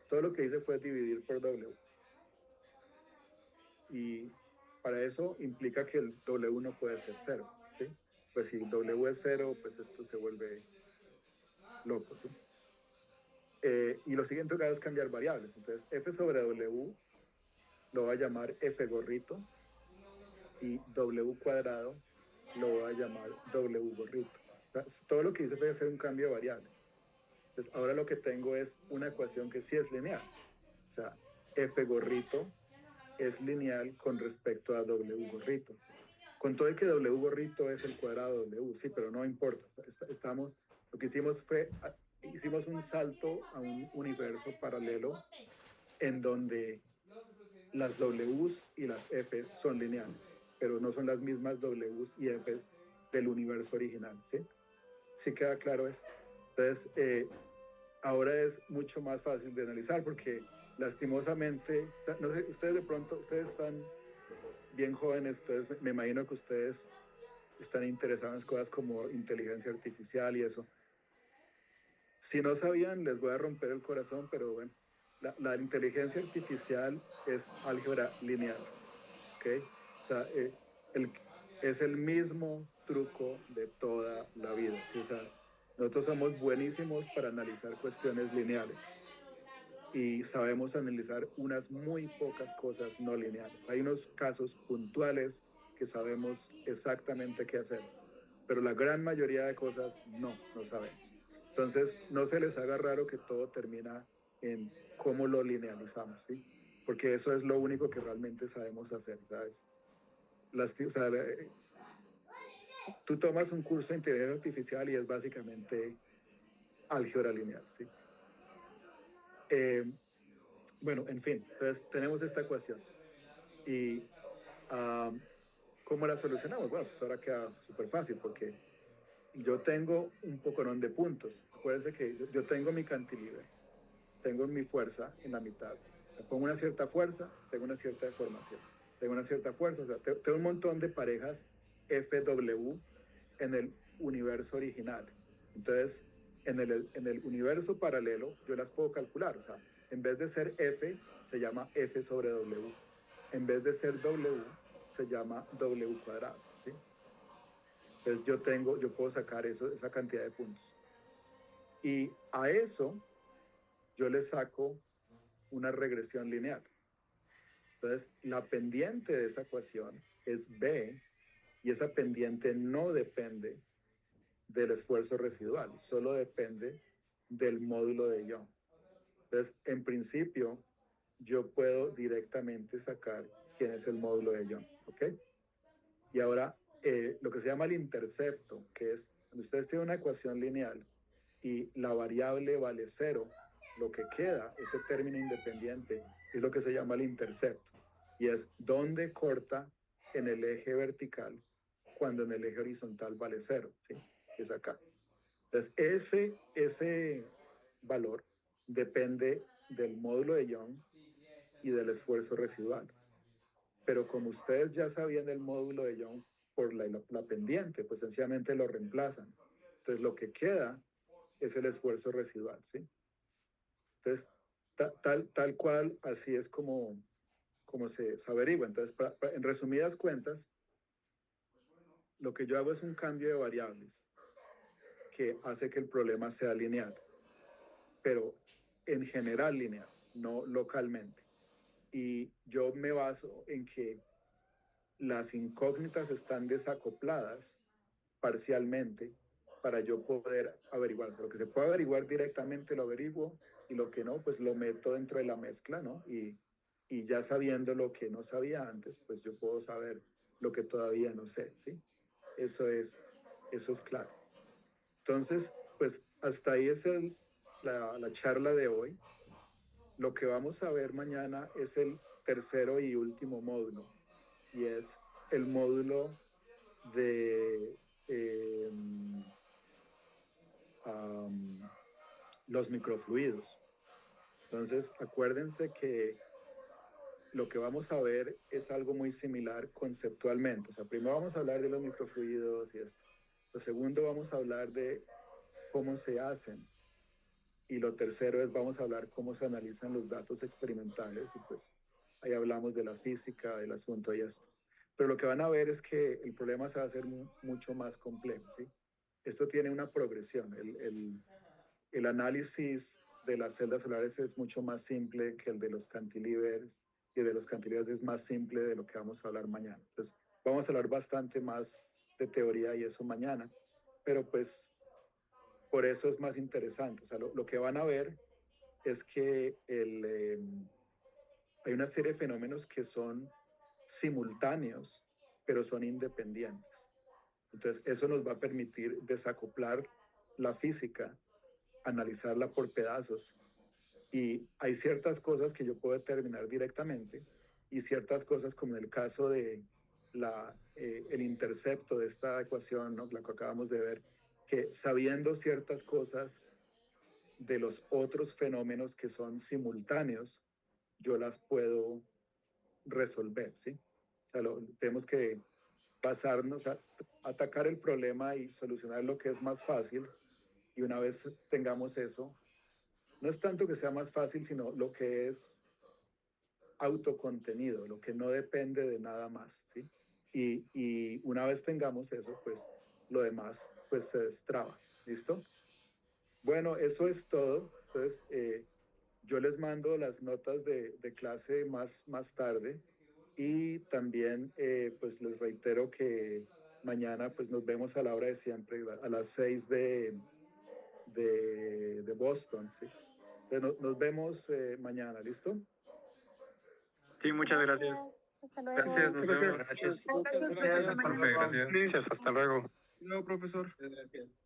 Todo lo que hice fue dividir por W. Y para eso implica que el W no puede ser 0. ¿Sí? Pues si el W es 0, pues esto se vuelve loco. ¿Sí? Y lo siguiente que hago es cambiar variables. Entonces F sobre W lo voy a llamar F gorrito, y W cuadrado lo voy a llamar W gorrito. O sea, todo lo que hice fue hacer un cambio de variables. Entonces ahora lo que tengo es una ecuación que sí es lineal. O sea, F gorrito es lineal con respecto a W gorrito. Con todo y que W gorrito es el cuadrado de W, sí, pero no importa. Lo que hicimos fue, hicimos un salto a un universo paralelo en donde las Ws y las Fs son lineales, pero no son las mismas Ws y Fs del universo original, ¿sí? ¿Sí queda claro eso? Entonces, ahora es mucho más fácil de analizar, porque lastimosamente, o sea, no sé, ustedes de pronto, ustedes están bien jóvenes, entonces me imagino que ustedes están interesados en cosas como inteligencia artificial y eso. Si no sabían, les voy a romper el corazón, pero bueno, la inteligencia artificial es álgebra lineal, ¿ok? O sea, es el mismo truco de toda la vida, ¿sí? O sea, nosotros somos buenísimos para analizar cuestiones lineales y sabemos analizar unas muy pocas cosas no lineales. Hay unos casos puntuales que sabemos exactamente qué hacer, pero la gran mayoría de cosas no sabemos. Entonces, no se les haga raro que todo termina en cómo lo linealizamos, ¿sí? Porque eso es lo único que realmente sabemos hacer, ¿sabes? O sea, tú tomas un curso de inteligencia artificial y es básicamente álgebra lineal, ¿sí? Bueno, en fin, entonces tenemos esta ecuación. Y ¿cómo la solucionamos? Bueno, pues ahora queda súper fácil, porque yo tengo un poconón de puntos. Acuérdense que yo tengo mi cantilever, tengo mi fuerza en la mitad. O sea, pongo una cierta fuerza, tengo una cierta deformación. Tengo una cierta fuerza, o sea, tengo un montón de parejas FW en el universo original. Entonces, en el universo paralelo, yo las puedo calcular. O sea, en vez de ser F, se llama F sobre W. En vez de ser W, se llama W cuadrado, ¿sí? Entonces yo puedo sacar esa cantidad de puntos. Y a eso yo le saco una regresión lineal. Entonces, la pendiente de esa ecuación es B, y esa pendiente no depende del esfuerzo residual, solo depende del módulo de Young. Entonces, en principio, yo puedo directamente sacar quién es el módulo de Young, ¿ok? Y ahora, lo que se llama el intercepto, que es cuando ustedes tienen una ecuación lineal y la variable vale 0, lo que queda, ese término independiente, es lo que se llama el intercepto. Y es dónde corta en el eje vertical cuando en el eje horizontal vale 0, ¿sí? Es acá. Entonces, ese valor depende del módulo de Young y del esfuerzo residual. Pero como ustedes ya sabían el módulo de Young por la pendiente, pues sencillamente lo reemplazan. Entonces, lo que queda es el esfuerzo residual, ¿sí? Entonces, tal cual, así es como se averigua. Entonces, en resumidas cuentas, lo que yo hago es un cambio de variables que hace que el problema sea lineal, pero en general lineal, no localmente. Y yo me baso en que las incógnitas están desacopladas parcialmente para yo poder averiguar. O sea, lo que se puede averiguar directamente lo averiguo, y lo que no, pues lo meto dentro de la mezcla, ¿no? Y ya sabiendo lo que no sabía antes, pues yo puedo saber lo que todavía no sé, ¿sí? Eso es claro. Entonces, pues hasta ahí es la charla de hoy. Lo que vamos a ver mañana es el tercero y último módulo, y es el módulo de los microfluidos. Entonces, acuérdense que lo que vamos a ver es algo muy similar conceptualmente. O sea, primero vamos a hablar de los microfluidos y esto. Lo segundo, vamos a hablar de cómo se hacen. Y lo tercero es, vamos a hablar cómo se analizan los datos experimentales, y pues ahí hablamos de la física, del asunto y esto. Pero lo que van a ver es que el problema se va a hacer mucho más complejo, ¿sí? Esto tiene una progresión. El análisis de las celdas solares es mucho más simple que el de los cantilevers, y de los cantilevers es más simple de lo que vamos a hablar mañana. Entonces, vamos a hablar bastante más de teoría y eso mañana, pero pues por eso es más interesante. O sea, lo que van a ver es que hay una serie de fenómenos que son simultáneos, pero son independientes. Entonces, eso nos va a permitir desacoplar la física, analizarla por pedazos. Y hay ciertas cosas que yo puedo determinar directamente, y ciertas cosas, como en el caso de el intercepto de esta ecuación, ¿no? La que acabamos de ver, que sabiendo ciertas cosas de los otros fenómenos que son simultáneos, yo las puedo resolver, ¿sí? O sea, tenemos que pasarnos a atacar el problema y solucionar lo que es más fácil, y una vez tengamos eso, no es tanto que sea más fácil, sino lo que es autocontenido, lo que no depende de nada más, ¿sí? Y una vez tengamos eso, pues lo demás pues se destraba, ¿listo? Bueno, eso es todo. Entonces, yo les mando las notas de clase más tarde, y también pues les reitero que mañana pues nos vemos a la hora de siempre, a las 6 de Boston, ¿sí? Entonces, nos vemos mañana, ¿listo? Sí, muchas gracias. Hasta luego. Gracias, nos vemos. Buenas noches. Gracias, profe, gracias. Gracias, hasta luego. Luego, profesor. Gracias.